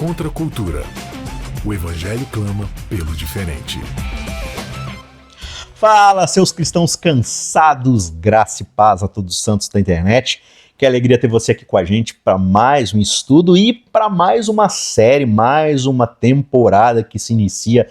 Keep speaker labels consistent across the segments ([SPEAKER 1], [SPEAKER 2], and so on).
[SPEAKER 1] Contra a cultura. O Evangelho clama pelo diferente.
[SPEAKER 2] Fala, seus cristãos cansados, graça e paz a todos os santos da internet. Que alegria ter você aqui com a gente para mais um estudo e para mais uma série, mais uma temporada que se inicia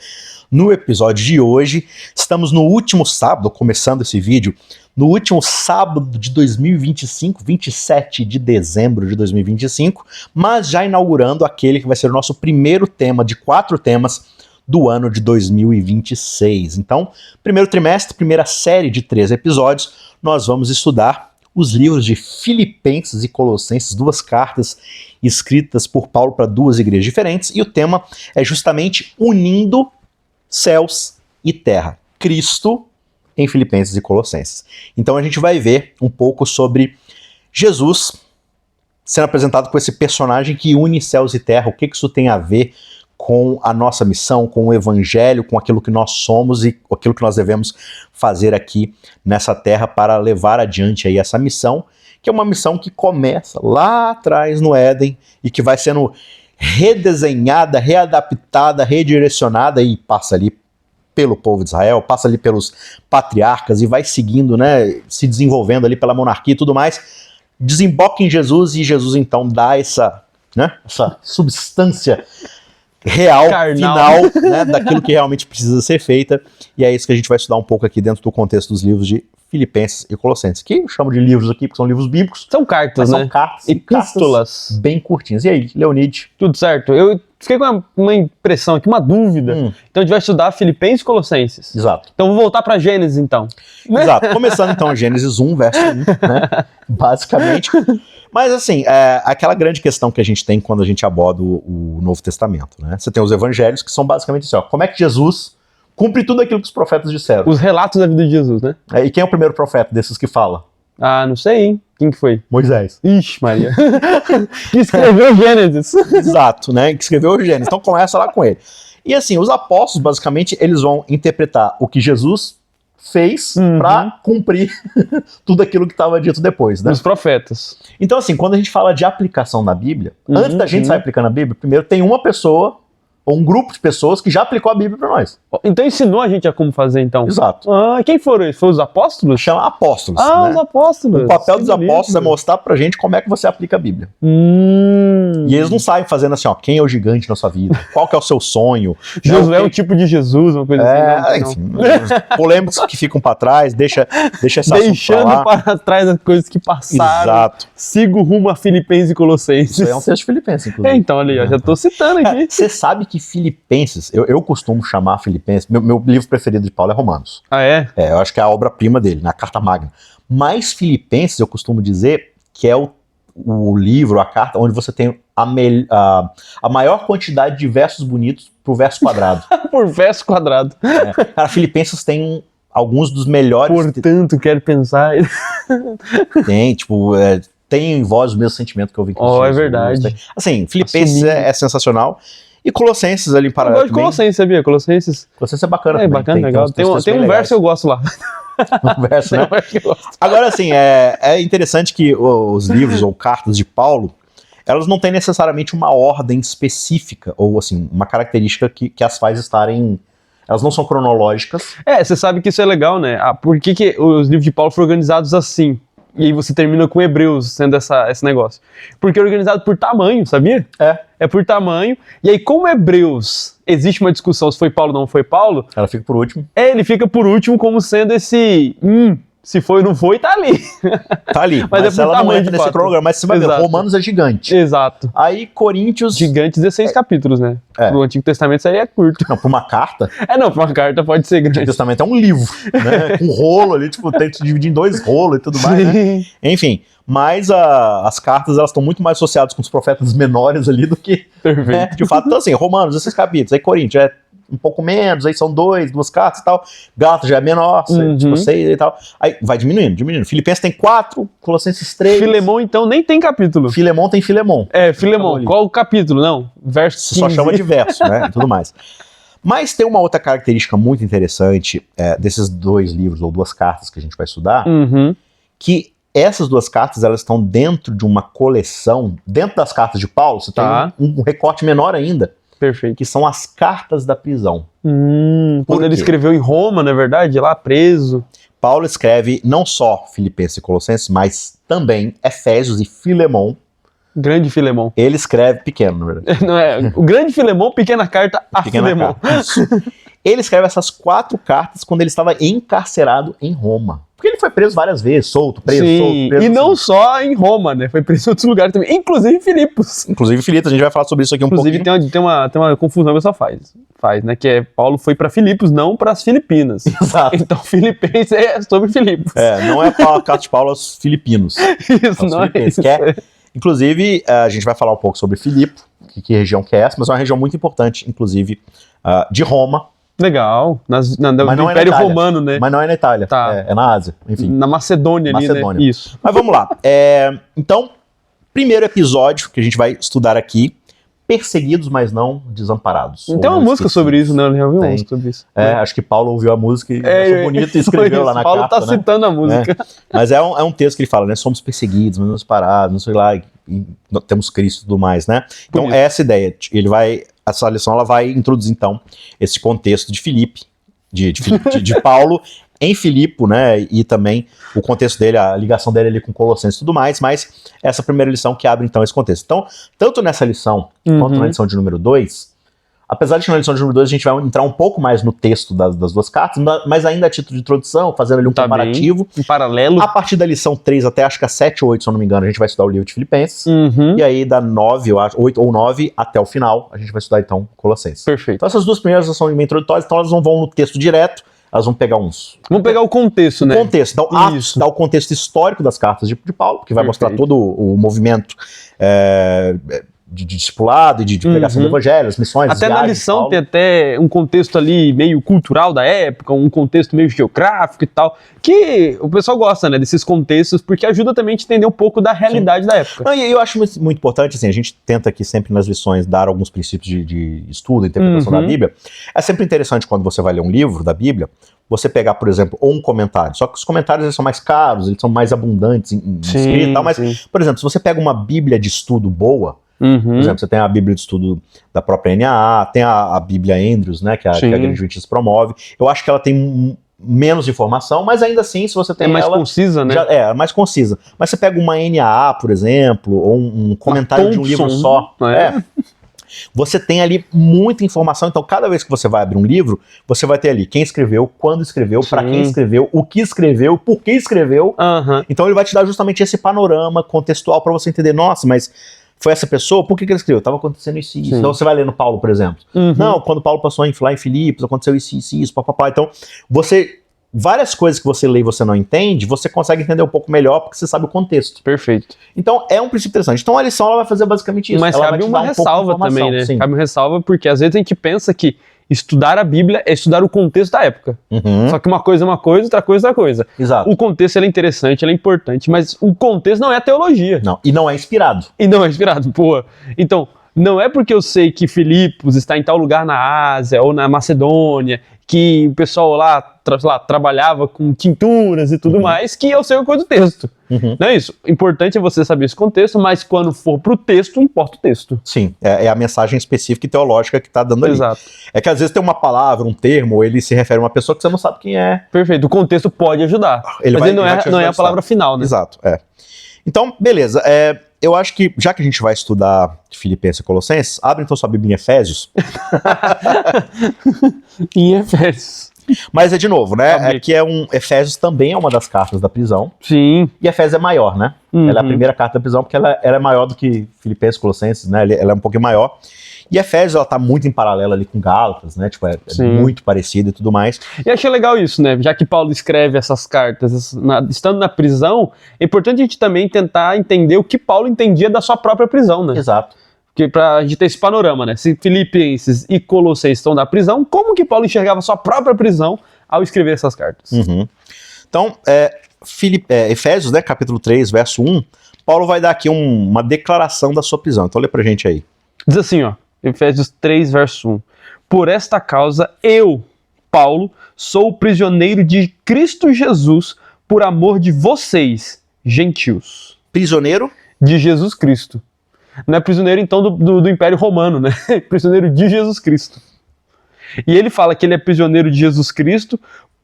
[SPEAKER 2] no episódio de hoje. Estamos no último sábado, começando esse vídeo, no último sábado de 2025, 27 de dezembro de 2025, mas já inaugurando aquele que vai ser o nosso primeiro tema de 4 temas do ano de 2026. Então, primeiro trimestre, primeira série de 3 episódios, nós vamos estudar os livros de Filipenses e Colossenses, 2 cartas escritas por Paulo para 2 igrejas diferentes, e o tema é justamente unindo céus e terra. Cristo em Filipenses e Colossenses. Então a gente vai ver um pouco sobre Jesus sendo apresentado com esse personagem que une céus e terra, o que isso tem a ver com a nossa missão, com o evangelho, com aquilo que nós somos e aquilo que nós devemos fazer aqui nessa terra para levar adiante aí essa missão, que é uma missão que começa lá atrás no Éden e que vai sendo redesenhada, readaptada, redirecionada e passa ali pelo povo de Israel, passa ali pelos patriarcas e vai seguindo, né, se desenvolvendo ali pela monarquia e tudo mais, desemboca em Jesus e Jesus então dá essa substância real,
[SPEAKER 3] carnal,
[SPEAKER 2] final, né, daquilo que realmente precisa ser feita, e é isso que a gente vai estudar um pouco aqui dentro do contexto dos livros de Filipenses e Colossenses, que eu chamo de livros aqui, porque são livros bíblicos.
[SPEAKER 3] São cartas, né?
[SPEAKER 2] São cartas,
[SPEAKER 3] epístolas
[SPEAKER 2] bem curtinhas. E aí, Leonide?
[SPEAKER 3] Tudo certo. Eu fiquei com uma impressão aqui, uma dúvida. Então a gente vai estudar Filipenses e Colossenses.
[SPEAKER 2] Exato.
[SPEAKER 3] Então vou voltar para Gênesis, então.
[SPEAKER 2] Exato. Começando então Gênesis 1, verso 1, né? Basicamente. Mas assim, aquela grande questão que a gente tem quando a gente aborda o Novo Testamento, né? Você tem os evangelhos que são basicamente assim, ó, como é que Jesus cumpre tudo aquilo que os profetas disseram.
[SPEAKER 3] Os relatos da vida de Jesus, né?
[SPEAKER 2] E quem é o primeiro profeta desses que fala?
[SPEAKER 3] Ah, não sei, hein? Quem que foi?
[SPEAKER 2] Moisés.
[SPEAKER 3] Ixi, Maria. Que escreveu Gênesis.
[SPEAKER 2] Exato, né? Que escreveu o Gênesis. Então começa lá com ele. E assim, os apóstolos, basicamente, eles vão interpretar o que Jesus fez para cumprir tudo aquilo que estava dito depois, né?
[SPEAKER 3] Os profetas.
[SPEAKER 2] Então assim, quando a gente fala de aplicação na Bíblia, antes da gente sair aplicando a Bíblia, primeiro tem uma pessoa ou um grupo de pessoas que já aplicou a Bíblia para nós.
[SPEAKER 3] Então ensinou a gente a como fazer, então.
[SPEAKER 2] Exato.
[SPEAKER 3] Ah, quem foram eles? Foram os apóstolos?
[SPEAKER 2] Chama apóstolos.
[SPEAKER 3] Ah,
[SPEAKER 2] né?
[SPEAKER 3] os apóstolos.
[SPEAKER 2] O papel dos apóstolos é mostrar pra gente como é que você aplica a Bíblia. E eles não saem fazendo assim, ó, quem é o gigante na sua vida? Qual que é o seu sonho?
[SPEAKER 3] Josué é um tipo de Jesus, uma coisa assim.
[SPEAKER 2] Enfim, polêmicos que ficam pra trás, deixa essa
[SPEAKER 3] deixando para trás as coisas que passaram.
[SPEAKER 2] Exato.
[SPEAKER 3] Sigo rumo a Filipenses e Colossenses.
[SPEAKER 2] Isso aí é um texto de Filipenses, inclusive.
[SPEAKER 3] Então, ali, ó, já tô citando aqui.
[SPEAKER 2] Você sabe que Filipenses, eu costumo chamar Filipenses, meu livro preferido de Paulo é Romanos.
[SPEAKER 3] Ah, é?
[SPEAKER 2] Eu acho que é a obra-prima dele, na Carta Magna. Mas Filipenses, eu costumo dizer que é o livro, a carta, onde você tem a maior quantidade de versos bonitos por verso quadrado.
[SPEAKER 3] Por verso quadrado.
[SPEAKER 2] Cara, Filipenses tem alguns dos melhores...
[SPEAKER 3] Portanto, quero pensar...
[SPEAKER 2] Tem, tipo... tem em voz o mesmo sentimento que eu vi com
[SPEAKER 3] Jesus. É verdade.
[SPEAKER 2] Tem. Assim, Filipenses é sensacional. E Colossenses ali para...
[SPEAKER 3] Eu gosto de Colossenses, sabia? Colossenses
[SPEAKER 2] é bacana.
[SPEAKER 3] É bacana, legal. Tem um verso que eu gosto lá.
[SPEAKER 2] Um verso, né? Agora, assim, é interessante que os livros ou cartas de Paulo, elas não têm necessariamente uma ordem específica, ou assim, uma característica que as faz estarem... Elas não são cronológicas.
[SPEAKER 3] Você sabe que isso é legal, né? Por que os livros de Paulo foram organizados assim? E aí você termina com Hebreus sendo esse negócio. Porque é organizado por tamanho, sabia? É por tamanho. E aí, como Hebreus, existe uma discussão se foi Paulo ou não foi Paulo.
[SPEAKER 2] Ela fica por último.
[SPEAKER 3] Ele fica por último como sendo esse... se foi ou não foi, tá ali.
[SPEAKER 2] Tá ali, mas ela não entra nesse cronograma. Mas você vai ver, Romanos é gigante.
[SPEAKER 3] Exato.
[SPEAKER 2] Aí Coríntios...
[SPEAKER 3] Gigante, 16 capítulos, né? Pro Antigo Testamento isso aí é curto.
[SPEAKER 2] Não, pra uma carta...
[SPEAKER 3] não, pra uma carta pode ser grande.
[SPEAKER 2] O Antigo Testamento é um livro, né? Com rolo ali, tipo, tem que se dividir em 2 rolos e tudo mais, né? Enfim, mas as cartas, elas estão muito mais associadas com os profetas menores ali do que... Né? De fato, então assim, Romanos, 16 capítulos, aí Coríntios um pouco menos, aí são 2 cartas e tal. Gálatas já é menor, tipo 6 e tal. Aí vai diminuindo. Filipenses tem 4, Colossenses 3.
[SPEAKER 3] Filemon, então, nem tem capítulo.
[SPEAKER 2] Filemon tem Filemon.
[SPEAKER 3] Filemon. Qual o capítulo? Não, verso 15.
[SPEAKER 2] Você só chama de verso, né? E tudo mais. Mas tem uma outra característica muito interessante desses 2 livros ou 2 cartas que a gente vai estudar, que essas duas cartas, elas estão dentro de uma coleção, dentro das cartas de Paulo, você tem um recorte menor ainda.
[SPEAKER 3] Perfeito.
[SPEAKER 2] Que são as cartas da prisão.
[SPEAKER 3] Quando ele escreveu em Roma, não é verdade? Lá preso.
[SPEAKER 2] Paulo escreve não só Filipenses e Colossenses, mas também Efésios e Filemão.
[SPEAKER 3] Grande Filemão.
[SPEAKER 2] Ele escreve pequeno, na verdade.
[SPEAKER 3] Não é? O grande Filemão, pequena carta a Filemão.
[SPEAKER 2] Isso. Ele escreve essas 4 cartas quando ele estava encarcerado em Roma. Porque ele foi preso várias vezes, solto, preso.
[SPEAKER 3] E não só em Roma, né? Foi preso em outros lugares também, inclusive em Filipos.
[SPEAKER 2] Inclusive Filipos, a gente vai falar sobre isso aqui um pouquinho.
[SPEAKER 3] Inclusive tem uma confusão que o pessoal faz, né? Que é Paulo foi para Filipos, não para as Filipinas.
[SPEAKER 2] Exato.
[SPEAKER 3] Então Filipenses é sobre Filipos.
[SPEAKER 2] Não é a carta de Paulo aos filipinos.
[SPEAKER 3] Isso, não é isso.
[SPEAKER 2] Inclusive, a gente vai falar um pouco sobre Filipo, que região que é essa, mas é uma região muito importante, inclusive, de Roma.
[SPEAKER 3] Legal, no Império Romano, né?
[SPEAKER 2] Mas não é na Itália, é na Ásia, enfim.
[SPEAKER 3] Na Macedônia ali, né? Isso.
[SPEAKER 2] Mas vamos lá. Então, primeiro episódio que a gente vai estudar aqui, Perseguidos, mas não desamparados.
[SPEAKER 3] Tem uma música sobre isso, né? Eu já ouvi uma música sobre isso.
[SPEAKER 2] Acho que Paulo ouviu a música e achou bonito e escreveu lá na
[SPEAKER 3] Paulo
[SPEAKER 2] capa.
[SPEAKER 3] Paulo tá citando a música.
[SPEAKER 2] Mas é um texto que ele fala, né? Somos perseguidos, mas não desamparados, não sei lá, e temos Cristo e tudo mais, né? Então, é essa ideia. Essa lição ela vai introduzir, então, esse contexto de Filipe, de Paulo em Filipo, né, e também o contexto dele, a ligação dele ali com Colossenses e tudo mais, mas essa primeira lição que abre, então, esse contexto. Então, tanto nessa lição, quanto na lição de número 2, apesar de que na lição de número 2 a gente vai entrar um pouco mais no texto das duas cartas, mas ainda a título de introdução, fazendo ali um comparativo.
[SPEAKER 3] Bem, um paralelo.
[SPEAKER 2] A partir da lição 3 até acho que a 7 ou 8, se eu não me engano, a gente vai estudar o livro de Filipenses. E aí da 9, eu acho, 8 ou 9 até o final, a gente vai estudar então Colossenses.
[SPEAKER 3] Perfeito.
[SPEAKER 2] Então essas duas primeiras são meio introdutórias, então elas não vão no texto direto, elas vão pegar
[SPEAKER 3] Vamos pegar o contexto, né?
[SPEAKER 2] O contexto. Então, dá o contexto histórico das cartas de Paulo, que vai mostrar todo o movimento de discipulado e de pregação do evangelho, as missões,
[SPEAKER 3] até na lição tem até um contexto ali meio cultural da época, um contexto meio geográfico e tal, que o pessoal gosta, né, desses contextos, porque ajuda também a gente entender um pouco da realidade da época.
[SPEAKER 2] Não, e eu acho muito importante, assim, a gente tenta aqui sempre nas lições dar alguns princípios de estudo, interpretação da Bíblia. É sempre interessante quando você vai ler um livro da Bíblia, você pegar, por exemplo, ou um comentário, só que os comentários eles são mais caros, eles são mais abundantes em escrita e tal, mas, por exemplo, se você pega uma Bíblia de estudo boa, por exemplo, você tem a Bíblia de Estudo da própria NAA, tem a Bíblia Andrews, né, que a Igreja Adventista promove. Eu acho que ela tem menos informação, mas ainda assim, se você tem
[SPEAKER 3] mais concisa, né?
[SPEAKER 2] É mais concisa. Mas você pega uma NAA, por exemplo, ou um comentário de um livro só. Você tem ali muita informação, então cada vez que você vai abrir um livro, você vai ter ali quem escreveu, quando escreveu, para quem escreveu, o que escreveu, por que escreveu. Então ele vai te dar justamente esse panorama contextual para você entender, nossa, mas foi essa pessoa, por que ele escreveu? Estava acontecendo isso e isso. Então você vai ler no Paulo, por exemplo. Não, quando Paulo passou lá em Filipos, aconteceu isso, papapá. Então, várias coisas que você lê e você não entende, você consegue entender um pouco melhor porque você sabe o contexto. Perfeito. Então, é um princípio interessante. Então, a lição ela vai fazer basicamente isso.
[SPEAKER 3] Mas
[SPEAKER 2] ela
[SPEAKER 3] cabe uma ressalva também, né?
[SPEAKER 2] Sim.
[SPEAKER 3] Cabe uma ressalva porque às vezes a gente pensa que estudar a Bíblia é estudar o contexto da época. Só que uma coisa é uma coisa, outra coisa é outra coisa.
[SPEAKER 2] Exato.
[SPEAKER 3] O contexto ele é interessante, ele é importante, mas o contexto não é teologia.
[SPEAKER 2] Não, e não é inspirado.
[SPEAKER 3] Pô. Então, não é porque eu sei que Filipos está em tal lugar na Ásia ou na Macedônia, que o pessoal lá trabalhava com tinturas e tudo mais, que eu sei a coisa do texto. Não é isso. O importante é você saber esse contexto, mas quando for pro texto, importa o texto.
[SPEAKER 2] Sim, é a mensagem específica e teológica que está dando ali.
[SPEAKER 3] Exato.
[SPEAKER 2] É que às vezes tem uma palavra, um termo, ou ele se refere a uma pessoa que você não sabe quem é.
[SPEAKER 3] Perfeito. O contexto pode ajudar, mas ele não é a palavra final, né?
[SPEAKER 2] Exato, Então, beleza. Eu acho que, já que a gente vai estudar Filipenses e Colossenses, abre então sua Bíblia em Efésios.
[SPEAKER 3] Em Efésios.
[SPEAKER 2] Mas de novo, né? Efésios também é uma das cartas da prisão.
[SPEAKER 3] Sim.
[SPEAKER 2] E Efésios é maior, né? Ela é a primeira carta da prisão porque ela é maior do que Filipenses e Colossenses, né? Ela é um pouquinho maior. E Efésios, ela tá muito em paralelo ali com Gálatas, né? Tipo, é muito parecido e tudo mais.
[SPEAKER 3] E achei legal isso, né? Já que Paulo escreve essas cartas estando na prisão, é importante a gente também tentar entender o que Paulo entendia da sua própria prisão, né?
[SPEAKER 2] Exato.
[SPEAKER 3] Porque pra gente ter esse panorama, né? Se Filipenses e Colossenses estão na prisão, como que Paulo enxergava a sua própria prisão ao escrever essas cartas?
[SPEAKER 2] Então, Efésios, né, capítulo 3, verso 1, Paulo vai dar aqui uma declaração da sua prisão. Então lê pra gente aí.
[SPEAKER 3] Diz assim, ó, Efésios 3, verso 1. Por esta causa, eu, Paulo, sou prisioneiro de Cristo Jesus por amor de vocês gentios.
[SPEAKER 2] Prisioneiro
[SPEAKER 3] de Jesus Cristo. Não é prisioneiro, então, do Império Romano, né? Prisioneiro de Jesus Cristo. E ele fala que ele é prisioneiro de Jesus Cristo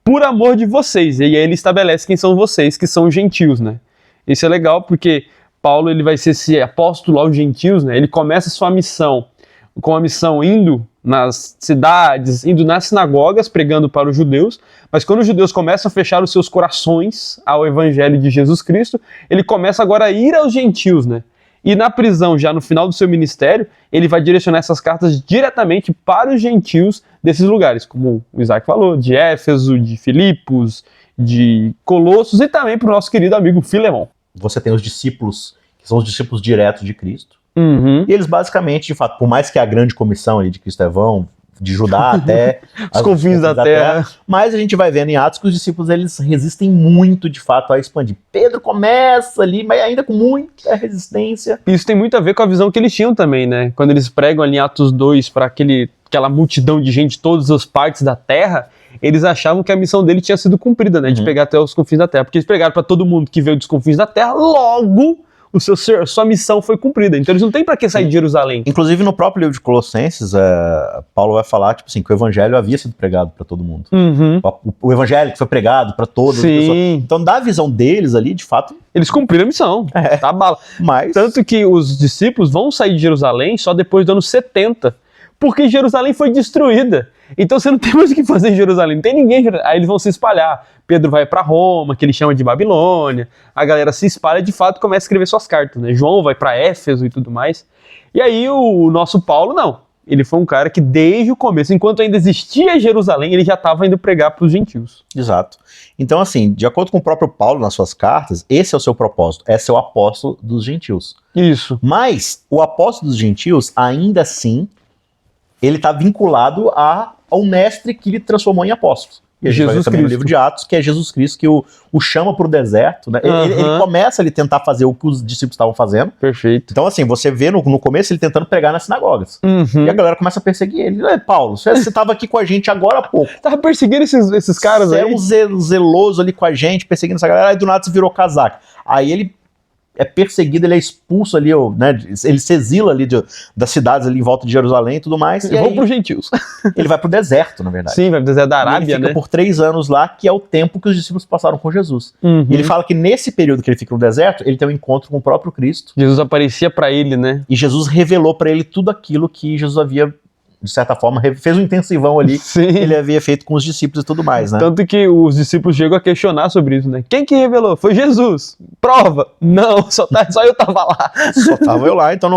[SPEAKER 3] por amor de vocês. E aí ele estabelece quem são vocês, que são os gentios, né? Isso é legal porque Paulo ele vai ser esse apóstolo aos gentios, né? Ele começa sua missão com a missão indo nas cidades, indo nas sinagogas, pregando para os judeus, mas quando os judeus começam a fechar os seus corações ao evangelho de Jesus Cristo, ele começa agora a ir aos gentios, né? E na prisão, já no final do seu ministério, ele vai direcionar essas cartas diretamente para os gentios desses lugares, como o Isaac falou, de Éfeso, de Filipos, de Colossos e também para o nosso querido amigo Filemão.
[SPEAKER 2] Você tem os discípulos, que são os discípulos diretos de Cristo.
[SPEAKER 3] Uhum.
[SPEAKER 2] E eles basicamente, de fato, por mais que a grande comissão ali de Cristo é vão, de Judá até
[SPEAKER 3] os confins da terra,
[SPEAKER 2] mas a gente vai vendo em Atos que os discípulos eles resistem muito, de fato, a expandir. Pedro começa ali, mas ainda com muita resistência.
[SPEAKER 3] Isso tem muito a ver com a visão que eles tinham também, né? Quando eles pregam ali em Atos 2 para aquela multidão de gente de todas as partes da terra, eles achavam que a missão dele tinha sido cumprida, né? De pegar até os confins da terra. Porque eles pregaram para todo mundo que veio dos confins da terra, logo sua missão foi cumprida. Então eles não têm para que sair de Jerusalém.
[SPEAKER 2] Inclusive no próprio livro de Colossenses, Paulo vai falar tipo assim, que o evangelho havia sido pregado para todo mundo.
[SPEAKER 3] Uhum.
[SPEAKER 2] O evangelho que foi pregado para todas as pessoas. Então, da visão deles ali, de fato,
[SPEAKER 3] eles cumpriram a missão. Tá bala.
[SPEAKER 2] Mas...
[SPEAKER 3] Tanto que os discípulos vão sair de Jerusalém só depois do ano 70. Porque Jerusalém foi destruída. Então você não tem mais o que fazer em Jerusalém, não tem ninguém. Aí eles vão se espalhar. Pedro vai para Roma, que ele chama de Babilônia. A galera se espalha de fato e começa a escrever suas cartas, né? João vai para Éfeso e tudo mais. E aí o nosso Paulo, não. Ele foi um cara que desde o começo, enquanto ainda existia Jerusalém, ele já estava indo pregar para os gentios.
[SPEAKER 2] Exato. Então assim, de acordo com o próprio Paulo nas suas cartas, esse é o seu propósito, é ser o apóstolo dos gentios.
[SPEAKER 3] Isso.
[SPEAKER 2] Mas o apóstolo dos gentios, ainda assim, ele está vinculado ao mestre que lhe transformou em apóstolo. E a gente vai ver também no livro de Atos, que é Jesus Cristo que o chama para o deserto. Né? Ele começa a tentar fazer o que os discípulos estavam fazendo.
[SPEAKER 3] Perfeito.
[SPEAKER 2] Então assim, você vê no começo ele tentando pregar nas sinagogas. E a galera começa a perseguir ele. Paulo, você estava aqui com a gente agora há pouco.
[SPEAKER 3] Tava perseguindo esses caras aí.
[SPEAKER 2] Você é um zeloso ali com a gente, perseguindo essa galera. Aí do nada você virou casaca. Aí ele é perseguido, ele é expulso ali, né, ele se exila ali das cidades ali em volta de Jerusalém e tudo mais.
[SPEAKER 3] E vão pros gentios.
[SPEAKER 2] Ele vai pro deserto, na verdade.
[SPEAKER 3] Sim, vai pro deserto da Arábia,
[SPEAKER 2] ele fica
[SPEAKER 3] né?
[SPEAKER 2] por 3 anos lá, que é o tempo que os discípulos passaram com Jesus. E ele fala que nesse período que ele fica no deserto, ele tem um encontro com o próprio Cristo.
[SPEAKER 3] Jesus aparecia pra ele, né?
[SPEAKER 2] E Jesus revelou pra ele tudo aquilo que Jesus havia, de certa forma, fez um intensivão ali.
[SPEAKER 3] Sim.
[SPEAKER 2] Que ele havia feito com os discípulos e tudo mais, né?
[SPEAKER 3] Tanto que os discípulos chegam a questionar sobre isso, né? Quem que revelou? Foi Jesus. Prova? Não, só eu tava lá.
[SPEAKER 2] Só tava eu lá, então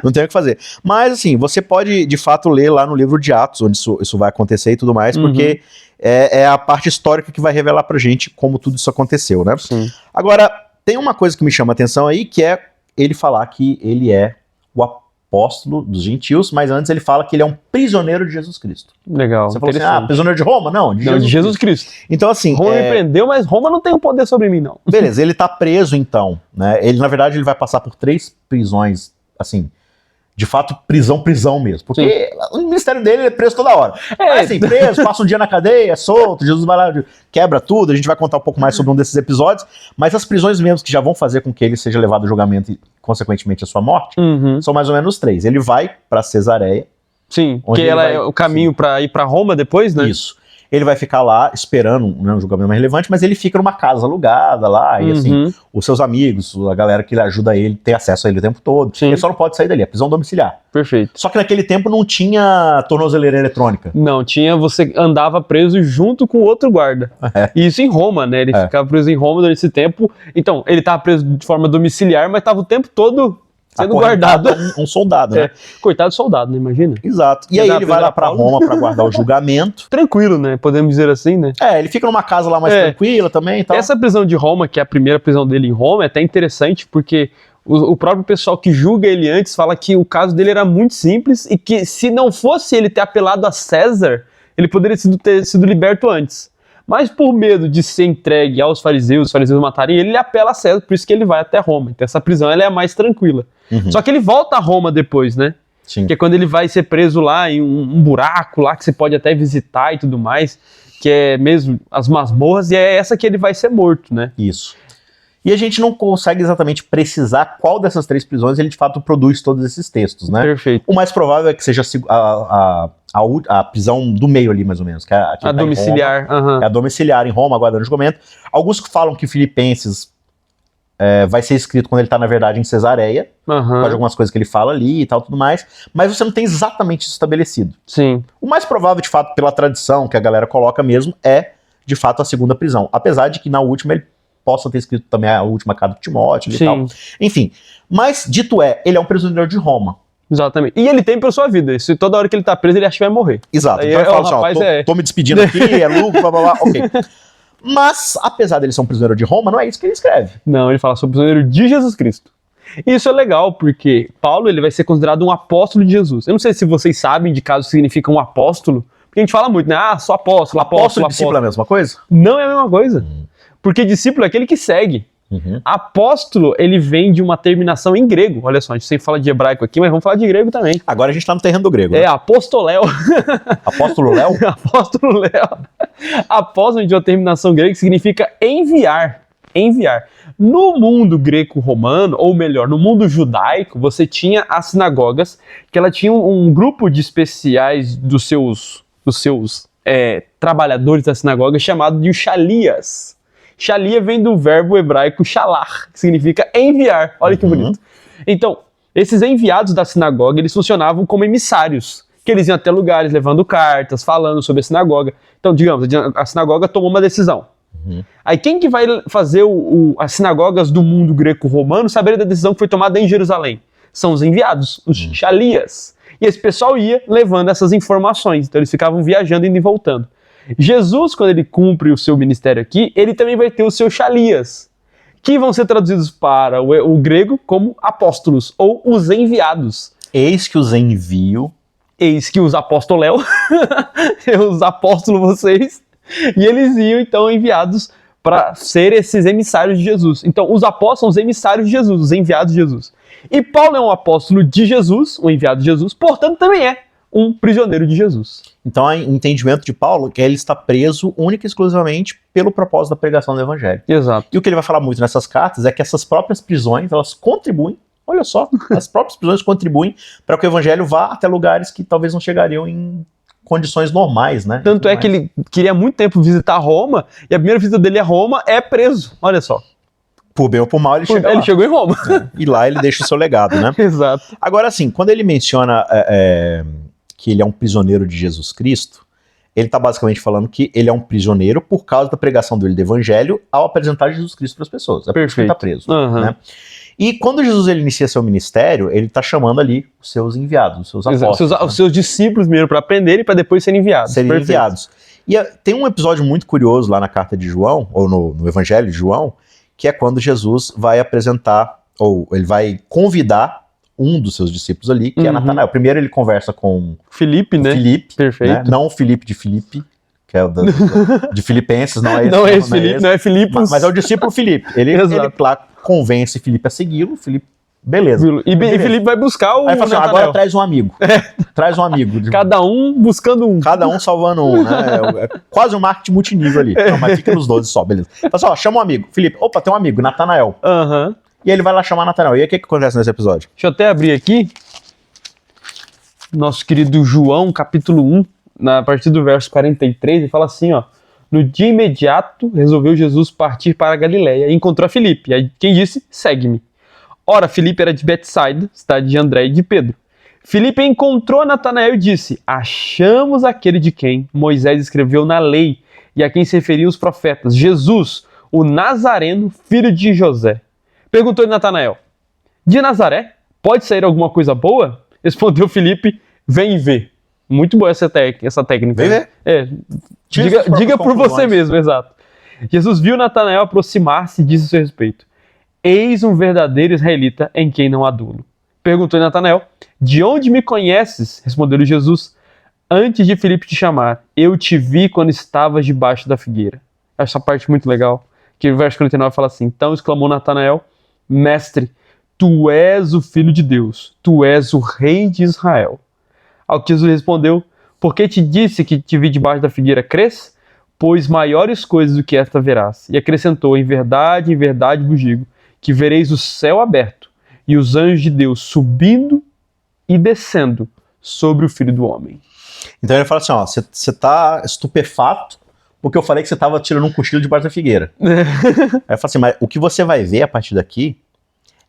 [SPEAKER 2] não tem o que fazer. Mas assim, você pode de fato ler lá no livro de Atos, onde isso vai acontecer e tudo mais, porque é a parte histórica que vai revelar pra gente como tudo isso aconteceu, né?
[SPEAKER 3] Sim.
[SPEAKER 2] Agora, tem uma coisa que me chama a atenção aí, que é ele falar que ele é o apóstolo dos gentios, mas antes ele fala que ele é um prisioneiro de Jesus Cristo.
[SPEAKER 3] Legal.
[SPEAKER 2] Você falou assim, prisioneiro de Roma? Não, de
[SPEAKER 3] Jesus Cristo.
[SPEAKER 2] Então assim...
[SPEAKER 3] Roma me prendeu, mas Roma não tem um poder sobre mim, não.
[SPEAKER 2] Beleza, ele tá preso então, né? Ele, na verdade, ele vai passar por 3 prisões, assim, de fato, prisão mesmo. Porque o ministério dele é preso toda hora. É assim, preso, passa um dia na cadeia, é solto, Jesus vai lá, quebra tudo, a gente vai contar um pouco mais sobre um desses episódios, mas as prisões mesmo que já vão fazer com que ele seja levado ao julgamento e, consequentemente, a sua morte, são mais ou menos 3. Ele vai pra Cesareia.
[SPEAKER 3] Sim, que ela é o caminho para ir para Roma depois, né?
[SPEAKER 2] Isso. Ele vai ficar lá esperando um julgamento mais relevante, mas ele fica numa casa alugada lá, e assim, os seus amigos, a galera que ajuda ele, tem acesso a ele o tempo todo.
[SPEAKER 3] Sim.
[SPEAKER 2] Ele só não pode sair dali, é prisão domiciliar.
[SPEAKER 3] Perfeito.
[SPEAKER 2] Só que naquele tempo não tinha tornozeleira eletrônica.
[SPEAKER 3] Não, você andava preso junto com outro guarda. E isso em Roma, né? Ele ficava preso em Roma durante esse tempo. Então, ele estava preso de forma domiciliar, mas estava o tempo todo sendo guardado.
[SPEAKER 2] Um soldado, né?
[SPEAKER 3] Coitado do soldado, né? Imagina.
[SPEAKER 2] Exato. E aí ele vai lá pra Roma pra guardar o julgamento.
[SPEAKER 3] Tranquilo, né? Podemos dizer assim, né?
[SPEAKER 2] Ele fica numa casa lá mais tranquila também e tal.
[SPEAKER 3] Essa prisão de Roma, que é a primeira prisão dele em Roma, é até interessante porque o próprio pessoal que julga ele antes fala que o caso dele era muito simples e que se não fosse ele ter apelado a César, ele poderia ter sido liberto antes. Mas por medo de ser entregue aos fariseus, os fariseus matarem ele apela a César, por isso que ele vai até Roma. Então essa prisão ela é a mais tranquila. Só que ele volta a Roma depois, né?
[SPEAKER 2] Sim.
[SPEAKER 3] Que é quando ele vai ser preso lá em um buraco lá que você pode até visitar e tudo mais, que é mesmo as masmorras, e é essa que ele vai ser morto, né?
[SPEAKER 2] Isso. E a gente não consegue exatamente precisar qual dessas 3 prisões ele de fato produz todos esses textos, né?
[SPEAKER 3] Perfeito.
[SPEAKER 2] O mais provável é que seja a prisão do meio ali, mais ou menos. Que é a
[SPEAKER 3] domiciliar.
[SPEAKER 2] É a domiciliar em Roma, aguardando julgamento. Alguns que falam que Filipenses vai ser escrito quando ele está, na verdade, em Cesareia. Pode algumas coisas que ele fala ali e tal, tudo mais. Mas você não tem exatamente isso estabelecido.
[SPEAKER 3] Sim.
[SPEAKER 2] O mais provável, de fato, pela tradição que a galera coloca mesmo, é, de fato, a segunda prisão. Apesar de que na última ele possa ter escrito também a última carta de Timóteo e tal. Enfim. Mas, dito ele é um prisioneiro de Roma.
[SPEAKER 3] Exatamente. E ele tem pela sua vida. Se toda hora que ele tá preso, ele acha que vai morrer.
[SPEAKER 2] Exato. Então ele fala assim, tô me despedindo aqui, é lucro, blá, blá, blá. Ok. Mas, apesar dele ser um prisioneiro de Roma, não é isso que ele escreve.
[SPEAKER 3] Não, ele fala sobre o prisioneiro de Jesus Cristo. E isso é legal, porque Paulo ele vai ser considerado um apóstolo de Jesus. Eu não sei se vocês sabem de caso significa um apóstolo, porque a gente fala muito, né? Ah, sou apóstolo,
[SPEAKER 2] apóstolo. Discípulo é a mesma coisa?
[SPEAKER 3] Não é a mesma coisa. Porque discípulo é aquele que segue. Apóstolo, ele vem de uma terminação em grego. Olha só, a gente sempre fala de hebraico aqui, mas vamos falar de grego também.
[SPEAKER 2] Agora a gente tá no terreno do grego. Né?
[SPEAKER 3] Apostoléu.
[SPEAKER 2] Apóstolo Léo?
[SPEAKER 3] Apóstolo Léo. Apóstolo de uma terminação grega que significa enviar. Enviar. No mundo greco-romano, ou melhor, no mundo judaico, você tinha as sinagogas, que ela tinha um grupo de especiais dos seus trabalhadores da sinagoga, chamado de os Shalias. Shalia vem do verbo hebraico shalar, que significa enviar. Olha que bonito. Então, esses enviados da sinagoga, eles funcionavam como emissários, que eles iam até lugares levando cartas, falando sobre a sinagoga. Então, digamos, a sinagoga tomou uma decisão. Aí quem que vai fazer as sinagogas do mundo greco-romano saber da decisão que foi tomada em Jerusalém? São os enviados, os Shalias. E esse pessoal ia levando essas informações, então eles ficavam viajando, indo e voltando. Jesus, quando ele cumpre o seu ministério aqui, ele também vai ter os seus Shalias, que vão ser traduzidos para o grego como apóstolos, ou os enviados.
[SPEAKER 2] Eis que os envio.
[SPEAKER 3] Eis que os apostoléu, os apóstolos vocês, e eles iam então enviados para ser esses emissários de Jesus. Então os apóstolos são os emissários de Jesus, os enviados de Jesus. E Paulo é um apóstolo de Jesus, um enviado de Jesus, portanto também é um prisioneiro de Jesus.
[SPEAKER 2] Então, o entendimento de Paulo é que ele está preso única e exclusivamente pelo propósito da pregação do evangelho.
[SPEAKER 3] Exato.
[SPEAKER 2] E o que ele vai falar muito nessas cartas é que essas próprias prisões, elas contribuem, olha só, as próprias prisões contribuem para que o evangelho vá até lugares que talvez não chegariam em condições normais, né?
[SPEAKER 3] Tanto é que ele queria há muito tempo visitar Roma, e a primeira visita dele a Roma é preso, olha só.
[SPEAKER 2] Por bem ou por mal, ele
[SPEAKER 3] chegou em Roma.
[SPEAKER 2] E lá ele deixa o seu legado, né?
[SPEAKER 3] Exato.
[SPEAKER 2] Agora, assim, quando ele menciona que ele é um prisioneiro de Jesus Cristo, ele está basicamente falando que ele é um prisioneiro por causa da pregação dele do evangelho ao apresentar Jesus Cristo para as pessoas. É por isso que ele está preso. Né? E quando Jesus ele inicia seu ministério, ele está chamando ali os seus enviados, os seus apóstolos.
[SPEAKER 3] Os seus discípulos primeiro para aprenderem e para depois serem enviados.
[SPEAKER 2] E tem um episódio muito curioso lá na carta de João, ou no evangelho de João, que é quando Jesus vai apresentar, ou ele vai convidar um dos seus discípulos ali, que é Natanael. Primeiro ele conversa com
[SPEAKER 3] Filipe, né?
[SPEAKER 2] Filipe,
[SPEAKER 3] perfeito.
[SPEAKER 2] Né? Não o Filipe de Filipe, que é o de Filipenses, não é esse.
[SPEAKER 3] Não é esse Filipe, não é Filipos.
[SPEAKER 2] Mas é o discípulo Filipe. Ele lá convence Filipe a segui-lo, Filipe, beleza.
[SPEAKER 3] E Filipe vai buscar o
[SPEAKER 2] Aí ele fala assim, agora traz um amigo. Traz um amigo.
[SPEAKER 3] Cada um buscando um.
[SPEAKER 2] Cada um salvando um, né? É quase um marketing multinível ali. Não, mas fica nos 12 só, beleza. Fala assim, ó, chama um amigo. Filipe, opa, tem um amigo, Natanael. E ele vai lá chamar Natanael. E aí o que acontece nesse episódio?
[SPEAKER 3] Deixa eu até abrir aqui. Nosso querido João, capítulo 1, a partir do verso 43, ele fala assim, ó. No dia imediato, resolveu Jesus partir para a Galileia e encontrou a Filipe. Aí quem disse, segue-me. Ora, Filipe era de Betsaida, cidade de André e de Pedro. Filipe encontrou Natanael e disse, achamos aquele de quem Moisés escreveu na lei e a quem se referiam os profetas, Jesus, o Nazareno, filho de José. Perguntou-lhe Natanael, de Nazaré, pode sair alguma coisa boa? Respondeu Filipe, vem e vê. Muito boa essa técnica.
[SPEAKER 2] Vem ver?
[SPEAKER 3] Diga por você mesmo, exato. Jesus viu Natanael aproximar-se e disse a seu respeito, eis um verdadeiro israelita em quem não há dolo. Perguntou Natanael, de onde me conheces? Respondeu-lhe Jesus, antes de Filipe te chamar, eu te vi quando estavas debaixo da figueira. Essa parte muito legal, que o verso 49 fala assim, então exclamou Natanael, mestre, tu és o Filho de Deus, tu és o Rei de Israel. Ao que Jesus respondeu, por que te disse que te vi debaixo da figueira, crês? pois maiores coisas do que esta verás. E acrescentou, em verdade vos digo, que vereis o céu aberto e os anjos de Deus subindo e descendo sobre o Filho do Homem.
[SPEAKER 2] Então ele fala assim, ó, você tá estupefato porque eu falei que você tava tirando um cochilo debaixo da figueira. Aí eu falo assim, mas o que você vai ver a partir daqui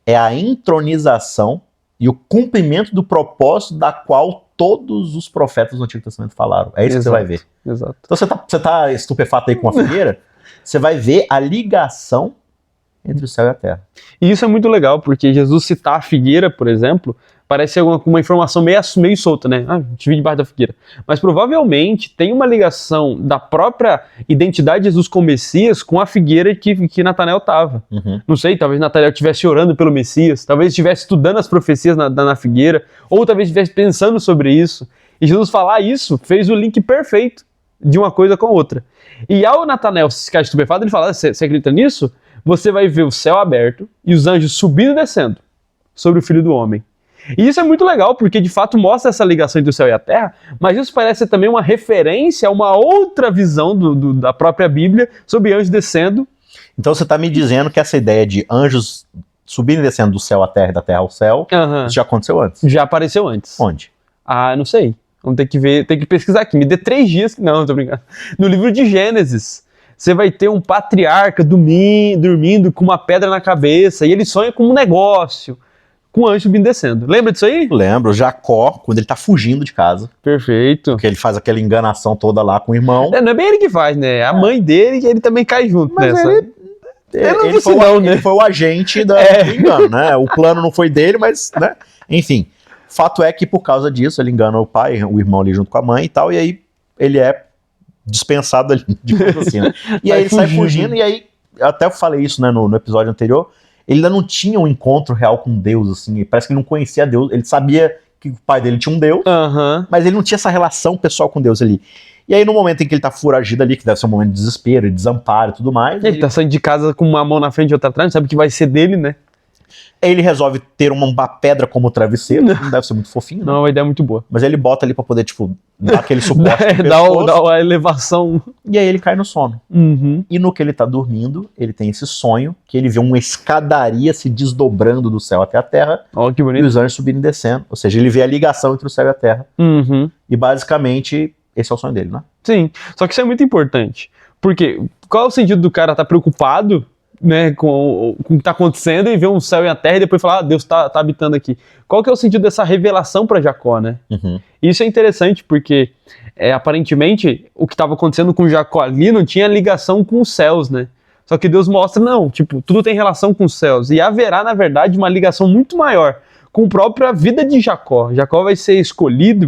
[SPEAKER 2] é a entronização e o cumprimento do propósito da qual todos os profetas do Antigo Testamento falaram. É isso que você vai ver.
[SPEAKER 3] Exato.
[SPEAKER 2] Então você tá estupefato aí com a figueira, você vai ver a ligação entre o céu e a terra.
[SPEAKER 3] E isso é muito legal, porque Jesus citar a figueira, por exemplo, parece uma informação meio solta, né? Ah, te vi debaixo da figueira. Mas provavelmente tem uma ligação da própria identidade de Jesus como Messias com a figueira que Natanael estava. Não sei, talvez Natanael estivesse orando pelo Messias, talvez estivesse estudando as profecias na figueira, ou talvez estivesse pensando sobre isso. E Jesus falar isso fez o link perfeito de uma coisa com a outra. E ao Natanael ficar estupefato, ele fala, você acredita nisso? Você vai ver o céu aberto e os anjos subindo e descendo sobre o Filho do Homem. E isso é muito legal, porque de fato mostra essa ligação entre o céu e a terra, mas isso parece ser também uma referência a uma outra visão da própria Bíblia sobre anjos descendo.
[SPEAKER 2] Então você está me dizendo que essa ideia de anjos subindo e descendo do céu à terra e da terra ao céu, isso já aconteceu antes?
[SPEAKER 3] Já apareceu antes.
[SPEAKER 2] Onde?
[SPEAKER 3] Ah, não sei. Vamos ter que ver, tem que pesquisar aqui. Me dê 3 dias. Não, tô brincando. No livro de Gênesis, você vai ter um patriarca dormindo com uma pedra na cabeça e ele sonha com um negócio, com um anjo subindo e descendo. Lembra disso aí?
[SPEAKER 2] Lembro. Jacó, quando ele tá fugindo de casa.
[SPEAKER 3] Perfeito.
[SPEAKER 2] Porque ele faz aquela enganação toda lá com o irmão.
[SPEAKER 3] Não é bem ele que faz, né? A mãe dele, ele também cai junto nessa.
[SPEAKER 2] Ele foi o agente do engano, né? O plano não foi dele, mas, né? Enfim, fato é que por causa disso ele engana o pai, o irmão ali junto com a mãe e tal, e aí ele é dispensado ali, digamos assim, né? E aí ele sai fugindo, e aí, até eu falei isso, né, no episódio anterior, ele ainda não tinha um encontro real com Deus, assim, parece que ele não conhecia Deus, ele sabia que o pai dele tinha um Deus, mas ele não tinha essa relação pessoal com Deus ali. E aí no momento em que ele tá foragido ali, que deve ser um momento de desespero e desamparo e tudo mais...
[SPEAKER 3] Ele tá saindo de casa com uma mão na frente e outra atrás, não sabe que vai ser dele, né?
[SPEAKER 2] Aí ele resolve ter uma pedra como travesseiro, não deve ser muito fofinho,
[SPEAKER 3] não, uma ideia muito boa.
[SPEAKER 2] Mas ele bota ali pra poder, tipo, dar aquele suporte
[SPEAKER 3] dá uma elevação.
[SPEAKER 2] E aí ele cai no sono. E no que ele tá dormindo, ele tem esse sonho, que ele vê uma escadaria se desdobrando do céu até a terra,
[SPEAKER 3] que bonito.
[SPEAKER 2] E os anjos subindo e descendo. Ou seja, ele vê a ligação entre o céu e a terra. E basicamente, esse é o sonho dele, né?
[SPEAKER 3] Sim, só que isso é muito importante. Porque qual é o sentido do cara estar preocupado, né, com o que está acontecendo e ver um céu e a terra e depois falar, Deus tá habitando aqui. Qual que é o sentido dessa revelação para Jacó, né? Isso é interessante porque, aparentemente, o que estava acontecendo com Jacó ali não tinha ligação com os céus, né? Só que Deus mostra, não, tipo, tudo tem relação com os céus. E haverá, na verdade, uma ligação muito maior com a própria vida de Jacó. Jacó vai ser escolhido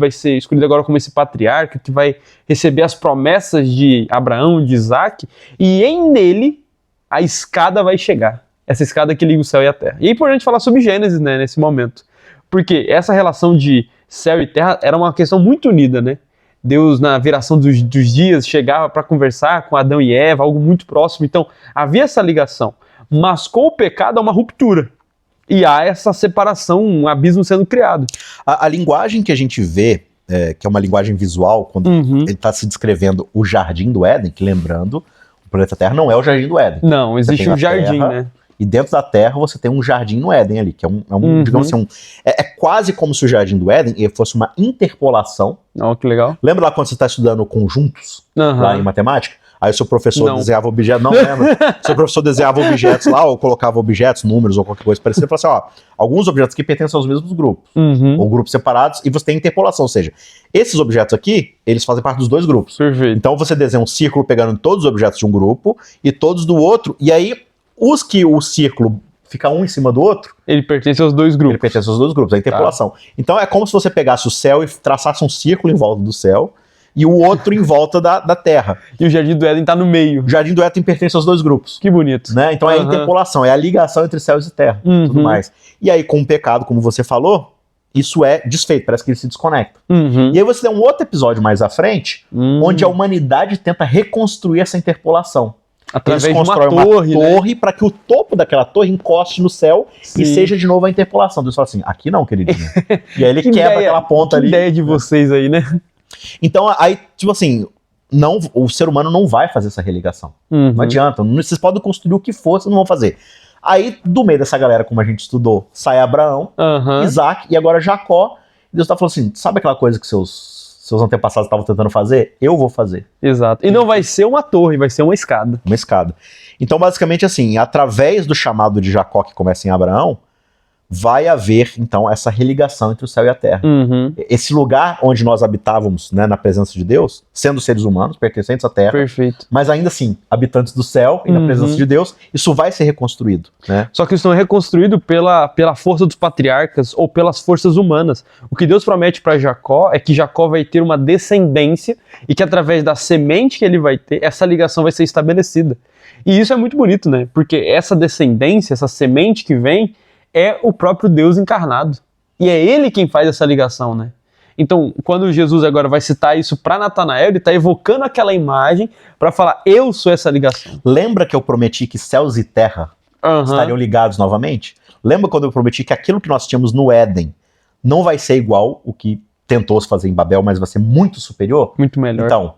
[SPEAKER 3] agora como esse patriarca que vai receber as promessas de Abraão, de Isaac, e em nele a escada vai chegar. Essa escada que liga o céu e a terra. E é importante falar sobre Gênesis, né, nesse momento. Porque essa relação de céu e terra era uma questão muito unida, né? Deus, na viração dos dias, chegava para conversar com Adão e Eva, algo muito próximo. Então, havia essa ligação. Mas com o pecado há uma ruptura. E há essa separação, um abismo sendo criado.
[SPEAKER 2] A linguagem que a gente vê, que é uma linguagem visual, quando ele está se descrevendo o Jardim do Éden, que lembrando, o planeta Terra não é o Jardim do Éden.
[SPEAKER 3] Não, existe um jardim,
[SPEAKER 2] terra,
[SPEAKER 3] né?
[SPEAKER 2] E dentro da Terra você tem um jardim no Éden ali, que é digamos assim, é quase como se o Jardim do Éden fosse uma interpolação.
[SPEAKER 3] Que legal.
[SPEAKER 2] Lembra lá quando você está estudando conjuntos, lá em matemática? Aí o seu professor desenhava objetos, não lembra? Seu professor desenhava objetos lá, ou colocava objetos, números, ou qualquer coisa parecida, e falava assim, alguns objetos aqui pertencem aos mesmos grupos, ou grupos separados, e você tem interpolação, ou seja, esses objetos aqui, eles fazem parte dos dois grupos.
[SPEAKER 3] Perfeito.
[SPEAKER 2] Então você desenha um círculo pegando todos os objetos de um grupo, e todos do outro, e aí os que o círculo fica um em cima do outro...
[SPEAKER 3] Ele pertence aos dois grupos.
[SPEAKER 2] Ele pertence aos dois grupos, a interpolação. Então é como se você pegasse o céu e traçasse um círculo em volta do céu, e o outro em volta da Terra.
[SPEAKER 3] E o Jardim do Éden tá no meio.
[SPEAKER 2] O Jardim do Éden pertence aos dois grupos.
[SPEAKER 3] Que bonito.
[SPEAKER 2] Né? Então é a interpolação, é a ligação entre céus e terra, tudo mais. E aí com o pecado, como você falou, isso é desfeito, parece que ele se desconecta. E aí você tem um outro episódio mais à frente, onde a humanidade tenta reconstruir essa interpolação.
[SPEAKER 3] Através
[SPEAKER 2] Eles constroem
[SPEAKER 3] de uma torre
[SPEAKER 2] para que o topo daquela torre encoste no céu e seja de novo a interpolação. Deus fala assim, aqui não, queridinho. E aí ele quebra aquela ponta ali.
[SPEAKER 3] Que ideia de vocês aí, né?
[SPEAKER 2] Então, aí, tipo assim, o ser humano não vai fazer essa religação. Não adianta. Vocês podem construir o que for, vocês não vão fazer. Aí, do meio dessa galera, como a gente estudou, sai Abraão, Isaac e agora Jacó. Deus tá falando assim, sabe aquela coisa que seus antepassados estavam tentando fazer? Eu vou fazer.
[SPEAKER 3] Exato. E não vai ser uma torre, vai ser uma escada.
[SPEAKER 2] Uma escada. Então, basicamente assim, através do chamado de Jacó que começa em Abraão, vai haver, então, essa religação entre o céu e a terra. Esse lugar onde nós habitávamos, né, na presença de Deus, sendo seres humanos, pertencentes à terra,
[SPEAKER 3] Perfeito.
[SPEAKER 2] mas ainda assim, habitantes do céu e na presença de Deus, isso vai ser reconstruído. Né?
[SPEAKER 3] Só que isso não é reconstruído pela força dos patriarcas ou pelas forças humanas. O que Deus promete para Jacó é que Jacó vai ter uma descendência e que através da semente que ele vai ter, essa ligação vai ser estabelecida. E isso é muito bonito, né? Porque essa descendência, essa semente que vem, é o próprio Deus encarnado. E é ele quem faz essa ligação, né? Então, quando Jesus agora vai citar isso para Natanael, ele está evocando aquela imagem para falar, eu sou essa ligação.
[SPEAKER 2] Lembra que eu prometi que céus e terra estariam ligados novamente? Lembra quando eu prometi que aquilo que nós tínhamos no Éden não vai ser igual o que tentou se fazer em Babel, mas vai ser muito superior?
[SPEAKER 3] Muito melhor.
[SPEAKER 2] Então,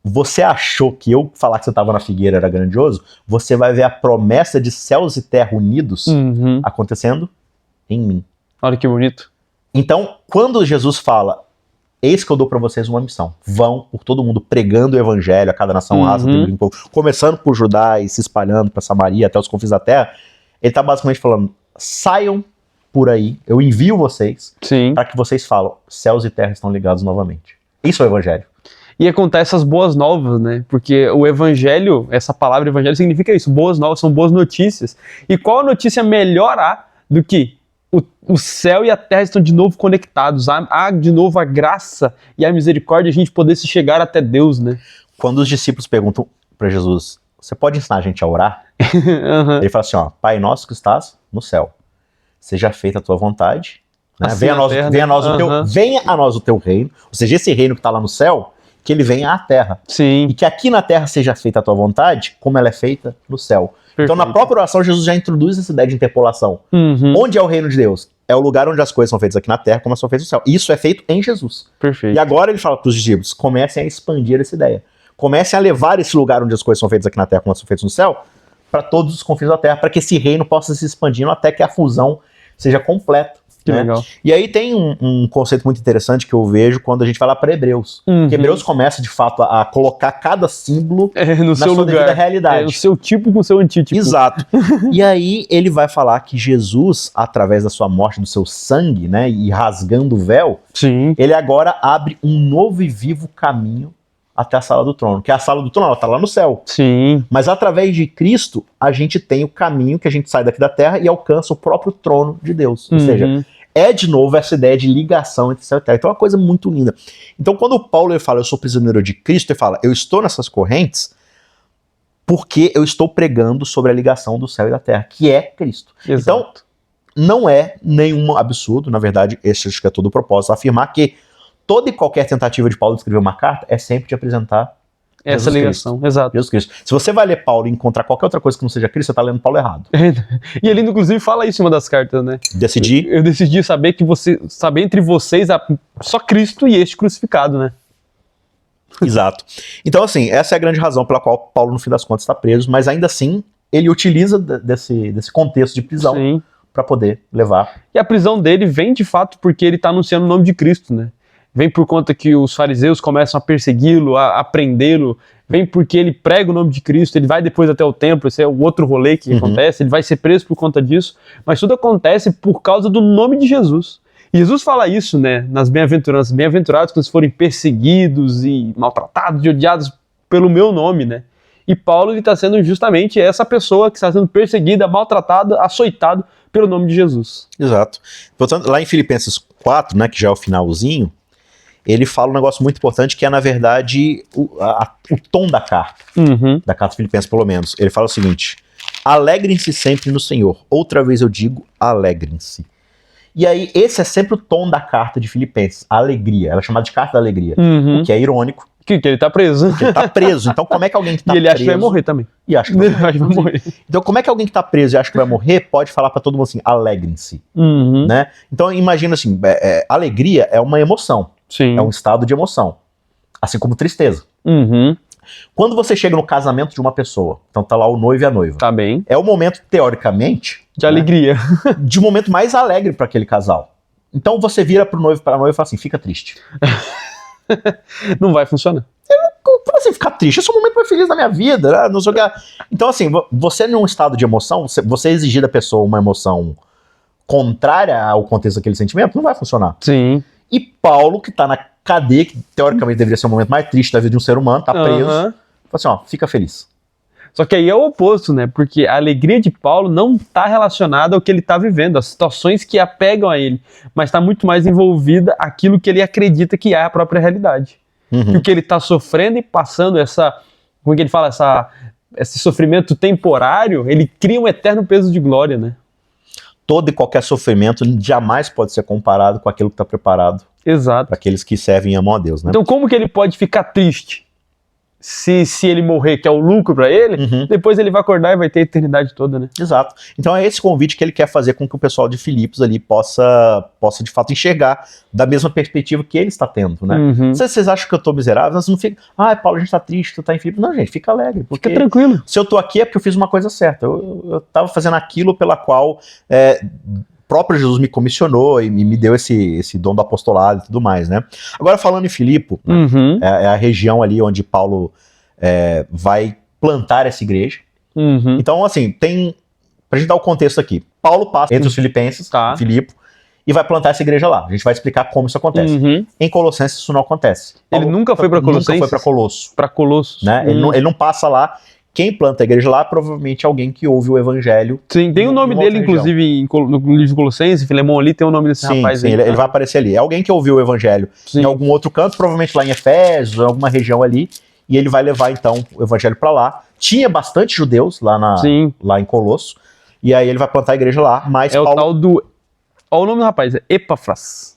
[SPEAKER 2] você achou que eu falar que você estava na figueira era grandioso? Você vai ver a promessa de céus e terra unidos acontecendo em mim.
[SPEAKER 3] Olha que bonito.
[SPEAKER 2] Então, quando Jesus fala, eis que eu dou para vocês uma missão, vão por todo mundo pregando o evangelho a cada nação, raça, tribo e povo, começando por Judá e se espalhando para Samaria até os confins da terra, ele está basicamente falando, saiam por aí, eu envio vocês para que vocês falem, céus e terra estão ligados novamente. Isso é o evangelho.
[SPEAKER 3] E acontece as boas novas, né? Porque o evangelho, essa palavra evangelho significa isso, boas novas, são boas notícias. E qual a notícia melhor há do que o céu e a terra estão de novo conectados, há de novo a graça e a misericórdia, a gente poder se chegar até Deus, né?
[SPEAKER 2] Quando os discípulos perguntam para Jesus, você pode ensinar a gente a orar? Ele fala assim, ó, Pai nosso que estás no céu, seja feita a tua vontade, né?
[SPEAKER 3] Assim
[SPEAKER 2] venha a nós o teu reino, ou seja, esse reino que está lá no céu, que ele venha à terra.
[SPEAKER 3] Sim.
[SPEAKER 2] E que aqui na terra seja feita a tua vontade, como ela é feita no céu. Perfeito. Então, na própria oração, Jesus já introduz essa ideia de interpolação. Onde é o reino de Deus? É o lugar onde as coisas são feitas aqui na terra, como elas são feitas no céu. Isso é feito em Jesus.
[SPEAKER 3] Perfeito.
[SPEAKER 2] E agora ele fala para os discípulos, comecem a expandir essa ideia. Comecem a levar esse lugar onde as coisas são feitas aqui na terra, como elas são feitas no céu, para todos os confins da terra, para que esse reino possa se expandindo até que a fusão seja completa.
[SPEAKER 3] Que legal.
[SPEAKER 2] E aí tem um conceito muito interessante que eu vejo quando a gente vai lá para Hebreus. Que Hebreus começa, de fato, a colocar cada símbolo
[SPEAKER 3] no
[SPEAKER 2] na
[SPEAKER 3] seu
[SPEAKER 2] sua
[SPEAKER 3] lugar.
[SPEAKER 2] devida realidade.
[SPEAKER 3] O seu tipo com o seu antítipo.
[SPEAKER 2] Exato. E aí ele vai falar que Jesus, através da sua morte, do seu sangue, né, e rasgando o véu, ele agora abre um novo e vivo caminho até a sala do trono. Que a sala do trono, ela tá lá no céu.
[SPEAKER 3] Sim.
[SPEAKER 2] Mas através de Cristo, a gente tem o caminho que a gente sai daqui da terra e alcança o próprio trono de Deus. Ou seja, é de novo essa ideia de ligação entre céu e terra. Então é uma coisa muito linda. Então quando o Paulo ele fala, eu sou prisioneiro de Cristo, ele fala, eu estou nessas correntes porque eu estou pregando sobre a ligação do céu e da terra, que é Cristo.
[SPEAKER 3] Exato.
[SPEAKER 2] Então, não é nenhum absurdo, na verdade, esse acho que é todo o propósito, afirmar que toda e qualquer tentativa de Paulo de escrever uma carta é sempre de apresentar
[SPEAKER 3] essa ligação, exato.
[SPEAKER 2] Jesus Cristo. Se você vai ler Paulo e encontrar qualquer outra coisa que não seja Cristo, você está lendo Paulo errado.
[SPEAKER 3] E ele, inclusive, fala isso em uma das cartas, né? Eu decidi saber entre vocês só Cristo e este crucificado, né?
[SPEAKER 2] Exato. Então, assim, essa é a grande razão pela qual Paulo, no fim das contas, está preso, mas ainda assim, ele utiliza desse contexto de prisão para poder levar.
[SPEAKER 3] E a prisão dele vem, de fato, porque ele está anunciando o nome de Cristo, né? Vem por conta que os fariseus começam a persegui-lo, a prendê-lo, vem porque ele prega o nome de Cristo, ele vai depois até o templo, esse é o outro rolê que acontece, ele vai ser preso por conta disso, mas tudo acontece por causa do nome de Jesus. E Jesus fala isso, né, nas bem-aventuranças, bem-aventurados quando forem perseguidos e maltratados e odiados pelo meu nome, né? E Paulo está sendo justamente essa pessoa que está sendo perseguida, maltratada, açoitado pelo nome de Jesus.
[SPEAKER 2] Exato. Portanto, lá em Filipenses 4, né, que já é o finalzinho, ele fala um negócio muito importante que é, na verdade, o tom da carta. Da carta Filipenses, pelo menos. Ele fala o seguinte, alegrem-se sempre no Senhor. Outra vez eu digo, alegrem-se. E aí, esse é sempre o tom da carta de Filipenses, a alegria. Ela é chamada de carta da alegria, o que é irônico.
[SPEAKER 3] Que ele tá preso.
[SPEAKER 2] Porque ele tá preso. Então, como é que alguém que tá preso...
[SPEAKER 3] E ele acha que vai morrer também.
[SPEAKER 2] E acha que vai morrer. Então, como é que alguém que tá preso e acha que vai morrer pode falar pra todo mundo assim, alegrem-se. Né? Então, imagina assim, alegria é uma emoção.
[SPEAKER 3] Sim.
[SPEAKER 2] É um estado de emoção. Assim como tristeza.
[SPEAKER 3] Uhum.
[SPEAKER 2] Quando você chega no casamento de uma pessoa, então tá lá o noivo e a noiva.
[SPEAKER 3] Tá bem.
[SPEAKER 2] É o momento, teoricamente,
[SPEAKER 3] De alegria.
[SPEAKER 2] de um momento mais alegre para aquele casal. Então você vira pro noivo e pra noiva e fala assim, fica triste.
[SPEAKER 3] Não vai funcionar.
[SPEAKER 2] Como assim, ficar triste? Esse é o momento mais feliz da minha vida, né? Não sei o que. Então, assim, você num estado de emoção, você exigir da pessoa uma emoção contrária ao contexto daquele sentimento, não vai funcionar.
[SPEAKER 3] Sim.
[SPEAKER 2] E Paulo, que tá na cadeia, que teoricamente deveria ser o momento mais triste da vida de um ser humano, tá preso, fala assim, ó, fica feliz.
[SPEAKER 3] Só que aí é o oposto, né? Porque a alegria de Paulo não está relacionada ao que ele está vivendo, às situações que apegam a ele, mas está muito mais envolvida aquilo que ele acredita que é a própria realidade. E o que ele está sofrendo e passando como é que ele fala, esse sofrimento temporário, ele cria um eterno peso de glória, né?
[SPEAKER 2] Todo e qualquer sofrimento jamais pode ser comparado com aquilo que está preparado
[SPEAKER 3] Exato.
[SPEAKER 2] para aqueles que servem e amam a Deus, né?
[SPEAKER 3] Então como que ele pode ficar triste? Se ele morrer, que é o lucro para ele, depois ele vai acordar e vai ter a eternidade toda, né?
[SPEAKER 2] Exato. Então é esse convite que ele quer fazer com que o pessoal de Filipos ali possa de fato enxergar da mesma perspectiva que ele está tendo, né? Não sei se vocês acham que eu tô miserável, mas não fica, Paulo, a gente tá triste, tu tá em Filipos. Não, gente, fica alegre. Porque
[SPEAKER 3] fica tranquilo.
[SPEAKER 2] Se eu tô aqui é porque eu fiz uma coisa certa. Eu tava fazendo aquilo pela qual próprio Jesus me comissionou e me deu esse dom do apostolado e tudo mais, né? Agora, falando em Filipo, é a região ali onde Paulo vai plantar essa igreja. Então, assim, pra gente dar o contexto aqui, Paulo passa entre os filipenses, Filipo, e vai plantar essa igreja lá. A gente vai explicar como isso acontece. Em Colossenses isso não acontece.
[SPEAKER 3] Paulo ele nunca foi para Colossenses?
[SPEAKER 2] Nunca foi para Colosso.
[SPEAKER 3] Para Colossos.
[SPEAKER 2] Né? Ele não passa lá. Quem planta a igreja lá, provavelmente alguém que ouve o evangelho.
[SPEAKER 3] Sim, tem o nome dele, inclusive, no livro de Colossenses, Filemão ali, tem o nome desse rapaz.
[SPEAKER 2] Sim, ele vai aparecer ali. É alguém que ouviu o evangelho em algum outro canto, provavelmente lá em Efésios, em alguma região ali, e ele vai levar, então, o evangelho para lá. Tinha bastante judeus lá em Colosso, e aí ele vai plantar a igreja lá, mas
[SPEAKER 3] Paulo... o tal do... Olha o nome do rapaz, é Epafras.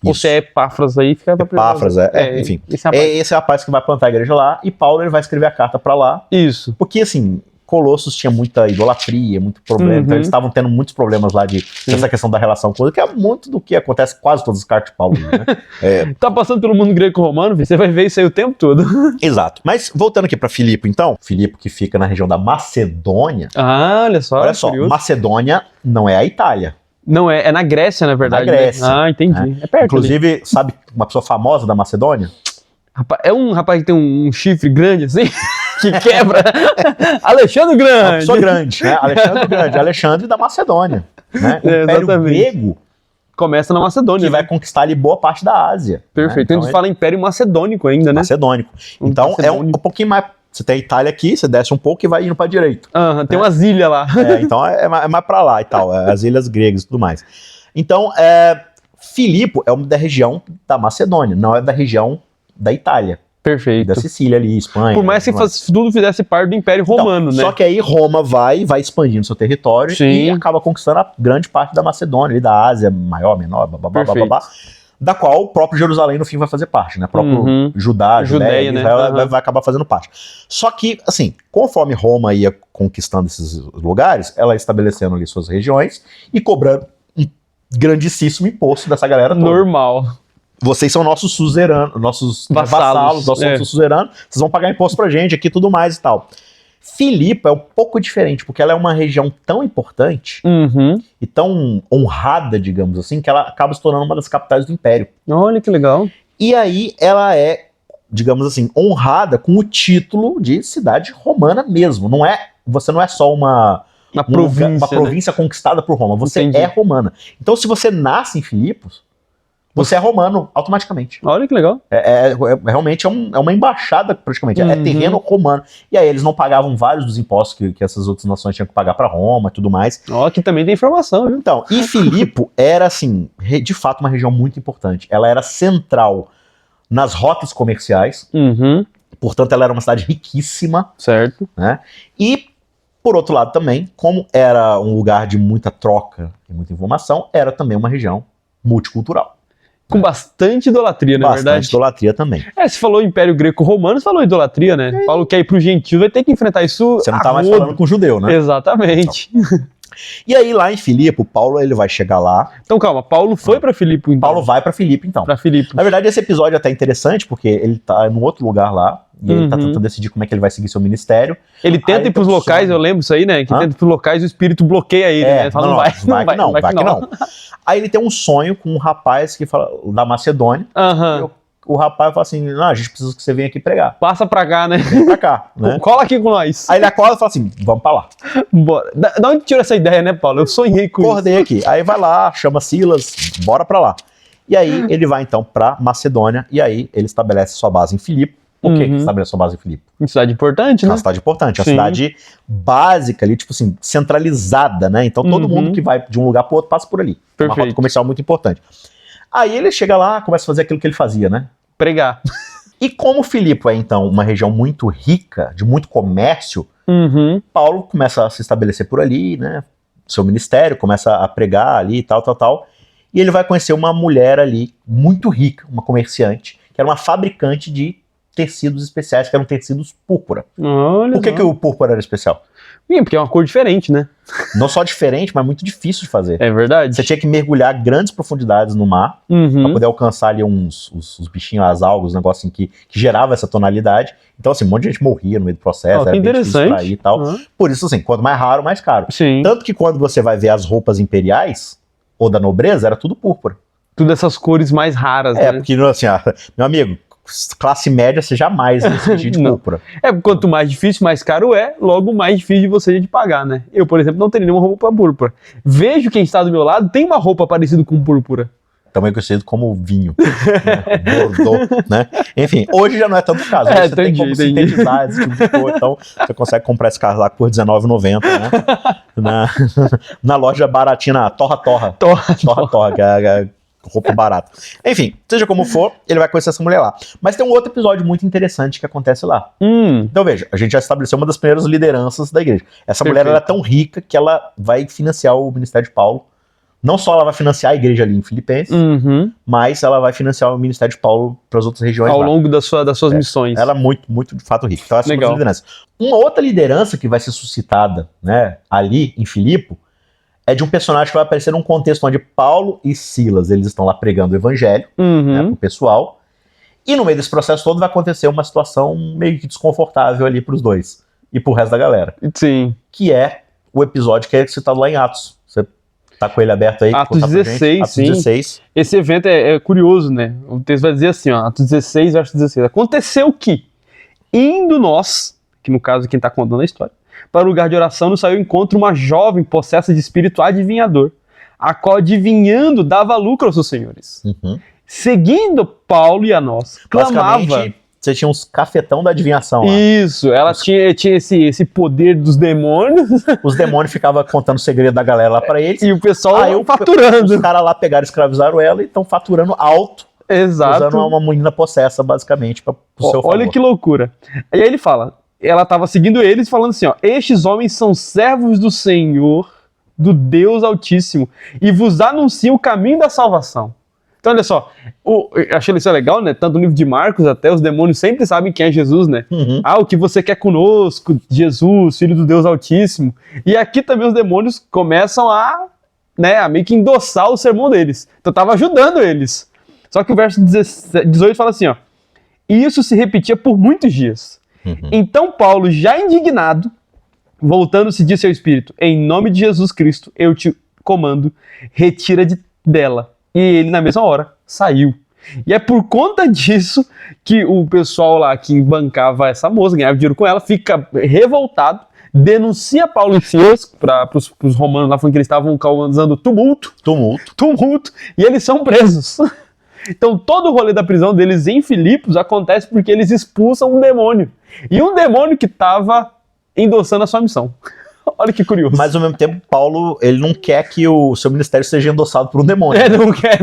[SPEAKER 3] Ou se é Epáfras aí, fica pra
[SPEAKER 2] Epáfras, enfim. Esse rapaz que vai plantar a igreja lá, e Paulo ele vai escrever a carta pra lá.
[SPEAKER 3] Isso.
[SPEAKER 2] Porque, assim, Colossos tinha muita idolatria, muito problema, então eles estavam tendo muitos problemas lá dessa questão da relação com Deus, que é muito do que acontece em quase todas as cartas de Paulo, né?
[SPEAKER 3] Tá passando pelo mundo greco-romano, você vai ver isso aí o tempo todo.
[SPEAKER 2] Exato. Mas, voltando aqui pra Filipe, então, Filipe que fica na região da Macedônia.
[SPEAKER 3] Olha só.
[SPEAKER 2] Olha só, Macedônia não é a Itália.
[SPEAKER 3] Não, é na Grécia, na verdade.
[SPEAKER 2] Na Grécia.
[SPEAKER 3] Né? Entendi. É perto.
[SPEAKER 2] Inclusive, ali. Sabe uma pessoa famosa da Macedônia?
[SPEAKER 3] É um rapaz que tem um chifre grande assim, que quebra. Alexandre Grande.
[SPEAKER 2] Uma pessoa grande, né? Alexandre Grande. Alexandre da Macedônia. Né? O Império Grego
[SPEAKER 3] começa na Macedônia.
[SPEAKER 2] Que vai conquistar ali boa parte da Ásia.
[SPEAKER 3] Perfeito.
[SPEAKER 2] Né?
[SPEAKER 3] Então a gente fala Império Macedônico ainda, né?
[SPEAKER 2] Macedônico. Então é um pouquinho mais... Você tem a Itália aqui, você desce um pouco e vai indo pra direita.
[SPEAKER 3] Tem umas ilhas lá.
[SPEAKER 2] Então é mais pra lá e tal, as ilhas gregas e tudo mais. Então, Filipo é da região da Macedônia, não é da região da Itália.
[SPEAKER 3] Perfeito.
[SPEAKER 2] Da Sicília ali, Espanha.
[SPEAKER 3] Por mais que tudo fizesse parte do Império Romano, né?
[SPEAKER 2] Só que aí Roma vai expandindo seu território e acaba conquistando a grande parte da Macedônia, ali da Ásia, maior, menor, babá. Da qual o próprio Jerusalém no fim vai fazer parte, né? O próprio Judéia, né? vai acabar fazendo parte. Só que, assim, conforme Roma ia conquistando esses lugares, ela ia estabelecendo ali suas regiões e cobrando um grandíssimo imposto dessa galera toda.
[SPEAKER 3] Normal.
[SPEAKER 2] Vocês são nossos suzeranos, nossos vassalos, nossos suzeranos, vocês vão pagar imposto pra gente aqui e tudo mais e tal. Filipe é um pouco diferente, porque ela é uma região tão importante e tão honrada, digamos assim, que ela acaba se tornando uma das capitais do Império.
[SPEAKER 3] Olha que legal.
[SPEAKER 2] E aí ela é, digamos assim, honrada com o título de cidade romana mesmo. Você não é só uma província, né? Conquistada por Roma, você é romana. Então se você nasce em Filipos, você é romano automaticamente.
[SPEAKER 3] Olha que legal.
[SPEAKER 2] Realmente é uma embaixada, praticamente. É terreno romano. E aí eles não pagavam vários dos impostos que essas outras nações tinham que pagar para Roma e tudo mais.
[SPEAKER 3] Aqui também tem informação, viu?
[SPEAKER 2] Então, e Filipo era, assim, de fato uma região muito importante. Ela era central nas rotas comerciais. Portanto, ela era uma cidade riquíssima.
[SPEAKER 3] Certo.
[SPEAKER 2] Né? E, por outro lado também, como era um lugar de muita troca e muita informação, era também uma região multicultural.
[SPEAKER 3] Com bastante idolatria, na verdade.
[SPEAKER 2] Bastante idolatria também.
[SPEAKER 3] Se falou Império Greco-Romano, você falou idolatria, né? Paulo quer ir pro gentio, vai ter que enfrentar isso.
[SPEAKER 2] Você não tá mais falando com o judeu, né?
[SPEAKER 3] Exatamente.
[SPEAKER 2] E aí, lá em Filipe, Paulo ele vai chegar lá.
[SPEAKER 3] Então, calma, Paulo foi pra Filipe, então.
[SPEAKER 2] Paulo vai pra Filipe, então.
[SPEAKER 3] Pra Filipe.
[SPEAKER 2] Na verdade, esse episódio é até interessante, porque ele tá num outro lugar lá, e ele tá tentando decidir como é que ele vai seguir seu ministério.
[SPEAKER 3] Ele tenta ir pros locais, eu lembro isso aí, né? Que tenta ir pros locais e o espírito bloqueia ele, né? Fala,
[SPEAKER 2] vai que não. Aí ele tem um sonho com um rapaz que fala, da Macedônia. O rapaz fala assim, não, a gente precisa que você venha aqui pregar.
[SPEAKER 3] Passa pra cá, né?
[SPEAKER 2] Vem pra cá, né?
[SPEAKER 3] Cola aqui com nós.
[SPEAKER 2] Aí ele acorda e fala assim, vamos pra lá.
[SPEAKER 3] Bora. Da onde tirou essa ideia, né, Paulo? Eu sonhei com isso.
[SPEAKER 2] Acordei aqui. Aí vai lá, chama Silas, bora pra lá. E aí ele vai então pra Macedônia, e aí ele estabelece sua base em Filipe. Por que estabelece sua base em Filipe?
[SPEAKER 3] Uma cidade importante, né?
[SPEAKER 2] Uma cidade importante, uma cidade básica ali, tipo assim, centralizada, né? Então todo mundo que vai de um lugar pro outro passa por ali.
[SPEAKER 3] Perfeito.
[SPEAKER 2] Uma rota comercial muito importante. Aí ele chega lá, começa a fazer aquilo que ele fazia, né?
[SPEAKER 3] Pregar.
[SPEAKER 2] E como Filipe é, então, uma região muito rica, de muito comércio, Paulo começa a se estabelecer por ali, né? Seu ministério, começa a pregar ali e tal. E ele vai conhecer uma mulher ali, muito rica, uma comerciante, que era uma fabricante de tecidos especiais, que eram tecidos púrpura.
[SPEAKER 3] Olha
[SPEAKER 2] Por que o púrpura era especial?
[SPEAKER 3] Porque é uma cor diferente, né?
[SPEAKER 2] Não só diferente, mas muito difícil de fazer.
[SPEAKER 3] É verdade.
[SPEAKER 2] Você tinha que mergulhar grandes profundidades no mar para poder alcançar ali os bichinhos, as algas, os negócios assim, que gerava essa tonalidade. Então, assim, um monte de gente morria no meio do processo, era bem difícil pra ir e tal. Por isso, assim, quanto mais raro, mais caro.
[SPEAKER 3] Sim.
[SPEAKER 2] Tanto que quando você vai ver as roupas imperiais, ou da nobreza, era tudo púrpura.
[SPEAKER 3] Tudo essas cores mais raras,
[SPEAKER 2] né?
[SPEAKER 3] Porque,
[SPEAKER 2] assim, meu amigo, classe média, você jamais vai se de púrpura.
[SPEAKER 3] Quanto mais difícil, mais caro é, logo mais difícil de você de pagar, né? Eu, por exemplo, não teria nenhuma roupa púrpura. Vejo quem está do meu lado, tem uma roupa parecida com púrpura.
[SPEAKER 2] Também conhecido como vinho, né? Bordeaux, né? Enfim, hoje já não é tanto caso. Você tem como sintetizar esse tipo de cor, então você consegue comprar esse casaco por R$19,90, né? Na loja baratinha, na Torra, que é roupa barata. Enfim, seja como for, ele vai conhecer essa mulher lá. Mas tem um outro episódio muito interessante que acontece lá. Então veja, a gente já estabeleceu uma das primeiras lideranças da igreja. Essa mulher ela é tão rica que ela vai financiar o ministério de Paulo. Não só ela vai financiar a igreja ali em Filipenses, mas ela vai financiar o ministério de Paulo para as outras regiões
[SPEAKER 3] ao longo das suas missões.
[SPEAKER 2] Ela é muito de fato rica. Então essa é uma liderança. Uma outra liderança que vai ser suscitada, né, ali em Filipe é de um personagem que vai aparecer num contexto onde Paulo e Silas eles estão lá pregando o evangelho, né, pro pessoal, e no meio desse processo todo vai acontecer uma situação meio que desconfortável ali pros dois e pro resto da galera.
[SPEAKER 3] Sim.
[SPEAKER 2] Que é o episódio que é citado lá em Atos. Você tá com ele aberto aí?
[SPEAKER 3] Atos 16,
[SPEAKER 2] Atos 16.
[SPEAKER 3] Esse evento é curioso, né? O texto vai dizer assim, ó, Atos 16, verso 16. Aconteceu que, indo nós, que no caso quem tá contando a história, para o lugar de oração nos saiu ao encontro uma jovem possessa de espírito adivinhador, a qual adivinhando dava lucro aos seus senhores. Seguindo Paulo e a nós, clamava...
[SPEAKER 2] Você tinha uns cafetão da adivinhação lá.
[SPEAKER 3] Isso, ela tinha esse poder dos demônios.
[SPEAKER 2] Os demônios ficavam contando o segredo da galera lá pra eles.
[SPEAKER 3] E o pessoal faturando.
[SPEAKER 2] Os caras lá pegaram, escravizaram ela e estão faturando alto.
[SPEAKER 3] Exato.
[SPEAKER 2] Usando uma menina possessa, basicamente, pro seu favor.
[SPEAKER 3] Olha que loucura. E aí ele fala, ela estava seguindo eles falando assim, ó, estes homens são servos do Senhor, do Deus Altíssimo, e vos anunciam o caminho da salvação. Então, olha só, eu achei isso legal, né? Tanto no livro de Marcos, até os demônios sempre sabem quem é Jesus, né? O que você quer conosco, Jesus, Filho do Deus Altíssimo. E aqui também os demônios começam a meio que endossar o sermão deles. Então, estava ajudando eles. Só que o verso 18 fala assim, ó, e isso se repetia por muitos dias. Então, Paulo, já indignado, voltando-se, disse ao Espírito, em nome de Jesus Cristo, eu te comando, retira dela. E ele, na mesma hora, saiu. E é por conta disso que o pessoal lá que bancava essa moça, ganhava dinheiro com ela, fica revoltado, denuncia Paulo e Silas para os romanos lá, falando que eles estavam causando tumulto, e eles são presos. Então todo o rolê da prisão deles em Filipos acontece porque eles expulsam um demônio. E um demônio que estava endossando a sua missão. Olha que curioso.
[SPEAKER 2] Mas ao mesmo tempo, Paulo, ele não quer que o seu ministério seja endossado por um demônio.
[SPEAKER 3] Não quer.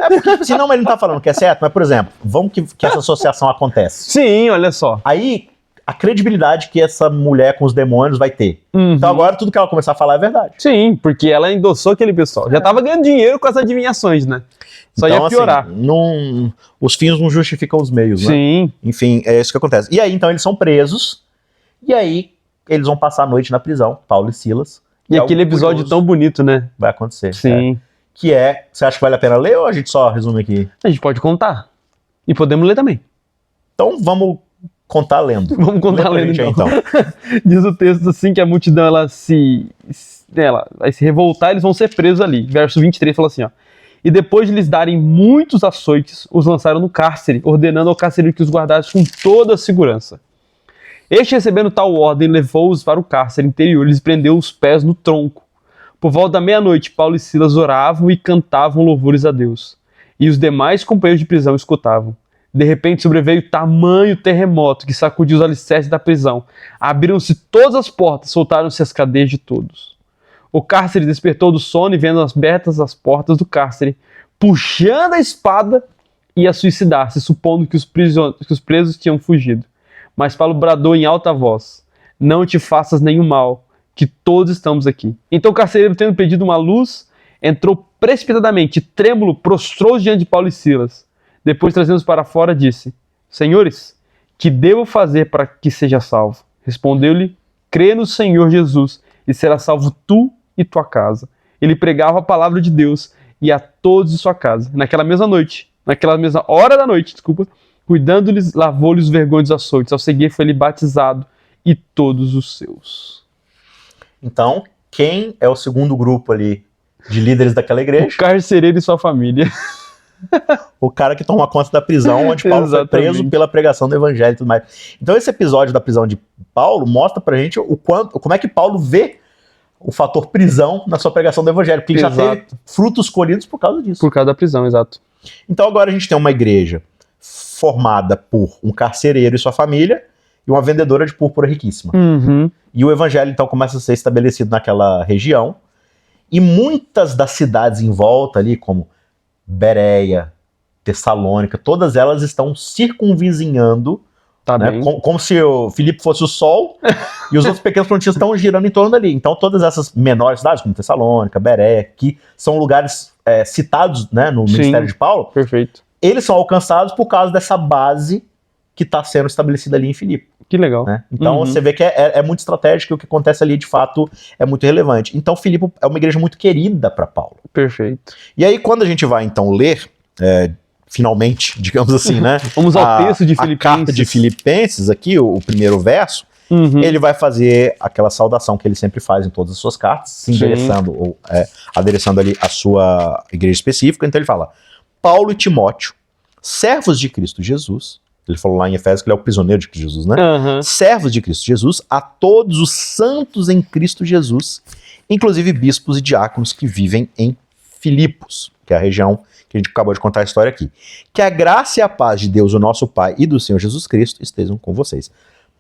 [SPEAKER 2] É porque, assim, não, mas ele não tá falando que é certo, mas, por exemplo, vamos que essa associação acontece.
[SPEAKER 3] Sim, olha só.
[SPEAKER 2] Aí, a credibilidade que essa mulher com os demônios vai ter. Então agora, tudo que ela começar a falar é verdade.
[SPEAKER 3] Sim, porque ela endossou aquele pessoal. Já tava ganhando dinheiro com as adivinhações, né? Só
[SPEAKER 2] então,
[SPEAKER 3] ia piorar.
[SPEAKER 2] Assim, os fins não justificam os meios, né?
[SPEAKER 3] Sim.
[SPEAKER 2] Enfim, é isso que acontece. E aí, então, eles são presos, e aí eles vão passar a noite na prisão, Paulo e Silas,
[SPEAKER 3] E aquele episódio tão bonito, né?
[SPEAKER 2] Vai acontecer.
[SPEAKER 3] Sim.
[SPEAKER 2] Que você acha que vale a pena ler ou a gente só resume aqui?
[SPEAKER 3] A gente pode contar. E podemos ler também.
[SPEAKER 2] Então vamos contar lendo.
[SPEAKER 3] Vamos contar lendo então. Diz o texto assim que a multidão ela vai se revoltar, eles vão ser presos ali. Verso 23 fala assim, ó. E depois de lhes darem muitos açoites, os lançaram no cárcere, ordenando ao carcereiro que os guardasse com toda a segurança. Este, recebendo tal ordem, levou-os para o cárcere interior e lhes prendeu os pés no tronco. Por volta da meia-noite, Paulo e Silas oravam e cantavam louvores a Deus. E os demais companheiros de prisão escutavam. De repente sobreveio tamanho terremoto que sacudiu os alicerces da prisão. Abriram-se todas as portas, soltaram-se as cadeias de todos. O cárcere despertou do sono e, vendo abertas as portas do cárcere, puxando a espada, ia suicidar-se, supondo que os presos tinham fugido. Mas Paulo bradou em alta voz: não te faças nenhum mal, que todos estamos aqui. Então o carcereiro, tendo pedido uma luz, entrou precipitadamente, trêmulo, prostrou-se diante de Paulo e Silas. Depois, trazendo-os para fora, disse: Senhores, que devo fazer para que seja salvo? Respondeu-lhe: crê no Senhor Jesus, e será salvo tu e tua casa. Ele pregava a palavra de Deus e a todos de sua casa. Naquela mesma hora da noite, cuidando-lhes, lavou-lhes os vergonhos dos açoites. Ao seguir, foi-lhe batizado e todos os seus.
[SPEAKER 2] Então, quem é o segundo grupo ali de líderes daquela igreja?
[SPEAKER 3] O carcereiro e sua família.
[SPEAKER 2] O cara que toma conta da prisão onde Paulo foi preso pela pregação do evangelho e tudo mais. Então esse episódio da prisão de Paulo mostra pra gente como é que Paulo vê o fator prisão na sua pregação do evangelho, porque ele já teve frutos colhidos por causa disso.
[SPEAKER 3] Por causa da prisão, exato.
[SPEAKER 2] Então agora a gente tem uma igreja formada por um carcereiro e sua família e uma vendedora de púrpura riquíssima.
[SPEAKER 3] Uhum.
[SPEAKER 2] E o evangelho então começa a ser estabelecido naquela região, e muitas das cidades em volta ali, como Bereia, Tessalônica, todas elas estão circunvizinhando, né, como se o Filipe fosse o Sol e os outros pequenos pontinhos estão girando em torno dali. Então todas essas menores cidades, como Tessalônica, Bereia, que são lugares citados, né, no ministério de Paulo,
[SPEAKER 3] perfeito,
[SPEAKER 2] eles são alcançados por causa dessa base que está sendo estabelecida ali em Filipe.
[SPEAKER 3] Que legal.
[SPEAKER 2] Né? Então você vê que é muito estratégico, e o que acontece ali de fato é muito relevante. Então Filipe é uma igreja muito querida para Paulo.
[SPEAKER 3] Perfeito.
[SPEAKER 2] E aí quando a gente vai então ler, finalmente, digamos assim, né?
[SPEAKER 3] Vamos ao texto de Filipenses.
[SPEAKER 2] A carta de Filipenses aqui, o primeiro verso, ele vai fazer aquela saudação que ele sempre faz em todas as suas cartas, se endereçando ou adereçando ali a sua igreja específica. Então ele fala: Paulo e Timóteo, servos de Cristo Jesus. Ele falou lá em Efésios que ele é o prisioneiro de Cristo Jesus, né? Servos de Cristo Jesus, a todos os santos em Cristo Jesus, inclusive bispos e diáconos que vivem em Filipos, que é a região que a gente acabou de contar a história aqui. Que a graça e a paz de Deus, o nosso Pai, e do Senhor Jesus Cristo estejam com vocês.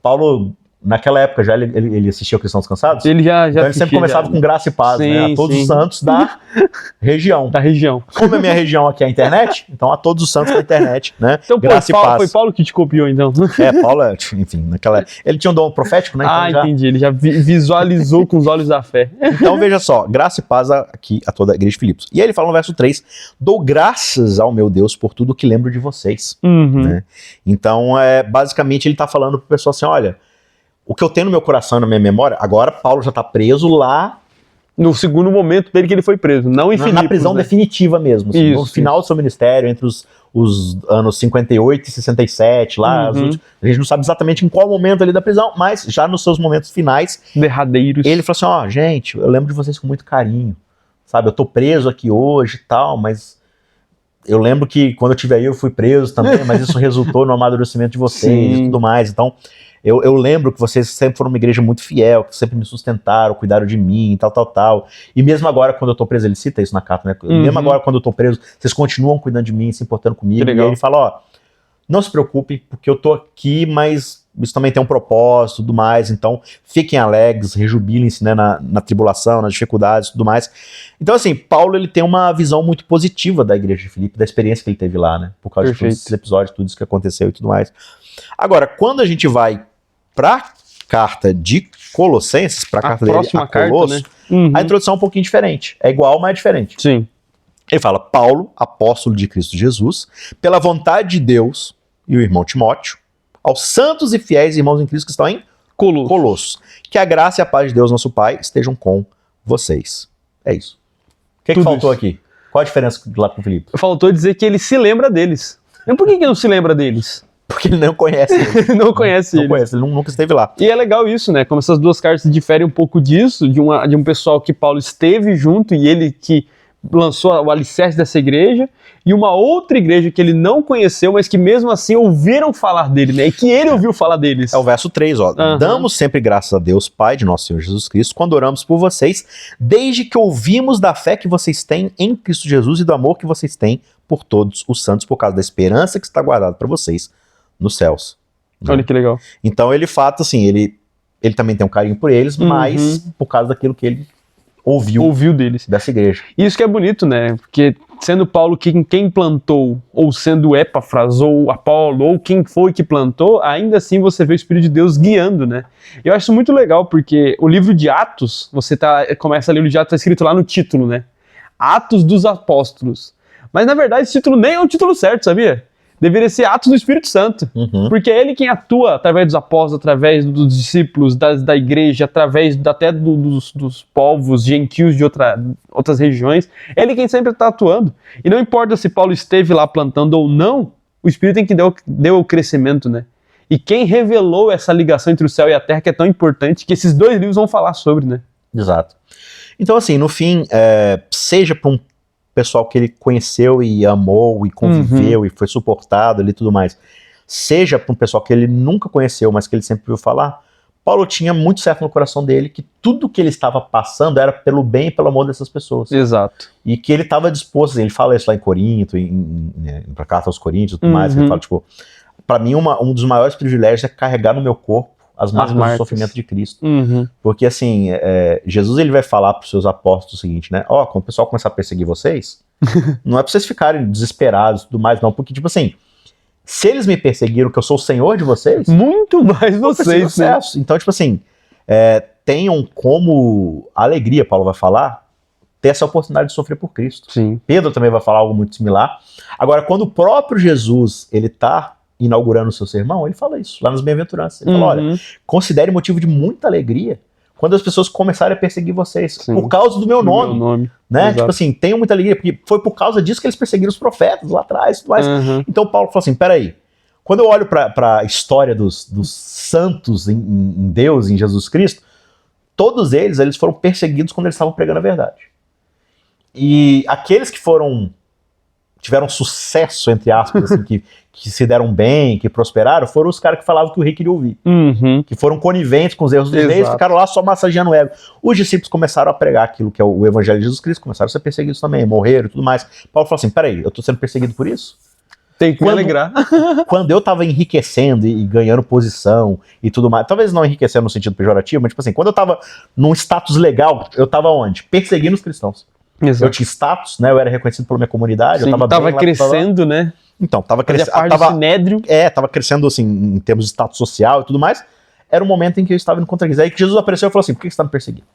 [SPEAKER 2] Paulo, naquela época, já ele assistia ao Cristãos Cansados?
[SPEAKER 3] Ele já
[SPEAKER 2] então ele sempre começava com graça e paz, né? A todos os santos da região.
[SPEAKER 3] Da região.
[SPEAKER 2] Como a minha região aqui é a internet, então a todos os santos da internet, né?
[SPEAKER 3] Então,
[SPEAKER 2] graça e paz.
[SPEAKER 3] Foi Paulo que te copiou, então.
[SPEAKER 2] Paulo, enfim, ele tinha um dom profético, né? Então
[SPEAKER 3] entendi. Ele já visualizou com os olhos da fé.
[SPEAKER 2] Então veja só, graça e paz aqui a toda a igreja de Filipos. E aí ele fala no verso 3, dou graças ao meu Deus por tudo que lembro de vocês. Né? Então, basicamente ele está falando para o pessoal assim, olha, o que eu tenho no meu coração e na minha memória, agora Paulo já está preso lá.
[SPEAKER 3] No segundo momento dele que ele foi preso, não em Filipos. Na prisão
[SPEAKER 2] definitiva mesmo. Assim, no final do seu ministério, entre os anos 58 e 67, lá, a gente não sabe exatamente em qual momento ali da prisão, mas já nos seus momentos finais.
[SPEAKER 3] Derradeiros.
[SPEAKER 2] Ele falou assim, gente, eu lembro de vocês com muito carinho. Sabe, eu tô preso aqui hoje e tal, mas eu lembro que quando eu estive aí eu fui preso também, mas isso resultou no amadurecimento de vocês e tudo mais. Então, eu lembro que vocês sempre foram uma igreja muito fiel, que sempre me sustentaram, cuidaram de mim, tal. E mesmo agora, quando eu tô preso, ele cita isso na carta, né? Mesmo agora, quando eu tô preso, vocês continuam cuidando de mim, se importando comigo. E aí ele fala, não se preocupem, porque eu tô aqui, mas isso também tem um propósito e tudo mais. Então, fiquem alegres, rejubilem-se, né, na tribulação, nas dificuldades e tudo mais. Então, assim, Paulo, ele tem uma visão muito positiva da igreja de Filipe, da experiência que ele teve lá, né? Por causa de todos esses episódios, tudo isso que aconteceu e tudo mais. Agora, quando a gente vai para a carta de Colossenses, para a carta dele a Colossos, né? A introdução é um pouquinho diferente. É igual, mas é diferente.
[SPEAKER 3] Sim.
[SPEAKER 2] Ele fala, Paulo, apóstolo de Cristo Jesus, pela vontade de Deus e o irmão Timóteo, aos santos e fiéis irmãos em Cristo que estão em Colossos. Que a graça e a paz de Deus, nosso Pai, estejam com vocês. É isso. O que faltou aqui? Qual a diferença lá com o Filipe?
[SPEAKER 3] Faltou dizer que ele se lembra deles. Mas por que não se lembra deles?
[SPEAKER 2] Porque ele não conhece eles.
[SPEAKER 3] Não conhece eles.
[SPEAKER 2] Ele nunca esteve lá.
[SPEAKER 3] E é legal isso, né? Como essas duas cartas diferem um pouco disso, de um pessoal que Paulo esteve junto e ele que lançou o alicerce dessa igreja, e uma outra igreja que ele não conheceu, mas que mesmo assim ouviram falar dele, né? E que ele ouviu falar deles.
[SPEAKER 2] É o verso 3, ó. Damos sempre graças a Deus, Pai de nosso Senhor Jesus Cristo, quando oramos por vocês, desde que ouvimos da fé que vocês têm em Cristo Jesus e do amor que vocês têm por todos os santos, por causa da esperança que está guardada para vocês nos céus.
[SPEAKER 3] Olha que legal.
[SPEAKER 2] Então ele, fato, assim, ele também tem um carinho por eles, mas por causa daquilo que ele ouviu deles, dessa igreja.
[SPEAKER 3] Isso que é bonito, né? Porque sendo Paulo quem plantou, ou sendo Epafras, ou Apolo, ou quem foi que plantou, ainda assim você vê o Espírito de Deus guiando, né? Eu acho isso muito legal, porque o livro de Atos, começa a ler o livro de Atos, tá escrito lá no título, né? Atos dos Apóstolos. Mas na verdade esse título nem é o título certo, sabia? Deveria ser Atos do Espírito Santo, porque é ele quem atua através dos apóstolos, através dos discípulos, da igreja, através até dos povos gentios de outras regiões. É ele quem sempre está atuando. E não importa se Paulo esteve lá plantando ou não, o Espírito tem que deu o crescimento, né? E quem revelou essa ligação entre o céu e a terra que é tão importante, que esses dois livros vão falar sobre, né?
[SPEAKER 2] Exato. Então assim, no fim, seja para um pessoal que ele conheceu e amou e conviveu e foi suportado ali e tudo mais, seja para um pessoal que ele nunca conheceu, mas que ele sempre ouviu falar, Paulo tinha muito certo no coração dele que tudo que ele estava passando era pelo bem e pelo amor dessas pessoas.
[SPEAKER 3] Exato.
[SPEAKER 2] E que ele estava disposto, ele fala isso lá em Corinto, pra carta aos Coríntios e tudo mais, ele fala, tipo, para mim um dos maiores privilégios é carregar no meu corpo as marcas do sofrimento de Cristo. Porque assim, Jesus ele vai falar para os seus apóstolos o seguinte, né? Ó, quando o pessoal começar a perseguir vocês, não é para vocês ficarem desesperados e tudo mais, não. Porque, tipo assim, se eles me perseguiram, que eu sou o Senhor de vocês,
[SPEAKER 3] muito mais vocês, né?
[SPEAKER 2] Então, tipo assim, tenham como alegria, Paulo vai falar, ter essa oportunidade de sofrer por Cristo.
[SPEAKER 3] Sim.
[SPEAKER 2] Pedro também vai falar algo muito similar. Agora, quando o próprio Jesus, ele tá inaugurando o seu sermão, ele fala isso, lá nas bem-aventuranças. Ele fala, olha, considere motivo de muita alegria quando as pessoas começarem a perseguir vocês, por causa do meu nome. Né?
[SPEAKER 3] Exato.
[SPEAKER 2] Tipo assim, tenham muita alegria, porque foi por causa disso que eles perseguiram os profetas lá atrás. Tudo mais. Então Paulo falou assim, peraí, quando eu olho para a história dos santos em Deus, em Jesus Cristo, todos eles foram perseguidos quando eles estavam pregando a verdade. E aqueles que tiveram sucesso, entre aspas, assim, que se deram bem, que prosperaram, foram os caras que falavam que o rei queria ouvir. Que foram coniventes com os erros dos reis, ficaram lá só massageando o ego. Os discípulos começaram a pregar aquilo que é o evangelho de Jesus Cristo, começaram a ser perseguidos também, morreram e tudo mais. Paulo falou assim, peraí, eu tô sendo perseguido por isso?
[SPEAKER 3] Tem que me alegrar.
[SPEAKER 2] Quando eu tava enriquecendo e ganhando posição e tudo mais, talvez não enriquecendo no sentido pejorativo, mas tipo assim, quando eu tava num status legal, eu tava onde? Perseguindo os cristãos.
[SPEAKER 3] Exato.
[SPEAKER 2] Eu tinha status, né? Eu era reconhecido pela minha comunidade.
[SPEAKER 3] Sim,
[SPEAKER 2] eu
[SPEAKER 3] tava crescendo, né?
[SPEAKER 2] Então, tava crescendo. Tava crescendo assim, em termos de status social e tudo mais. Era um momento em que eu estava indo contra eles. Aí que Jesus apareceu e falou assim: por que você tá me perseguindo?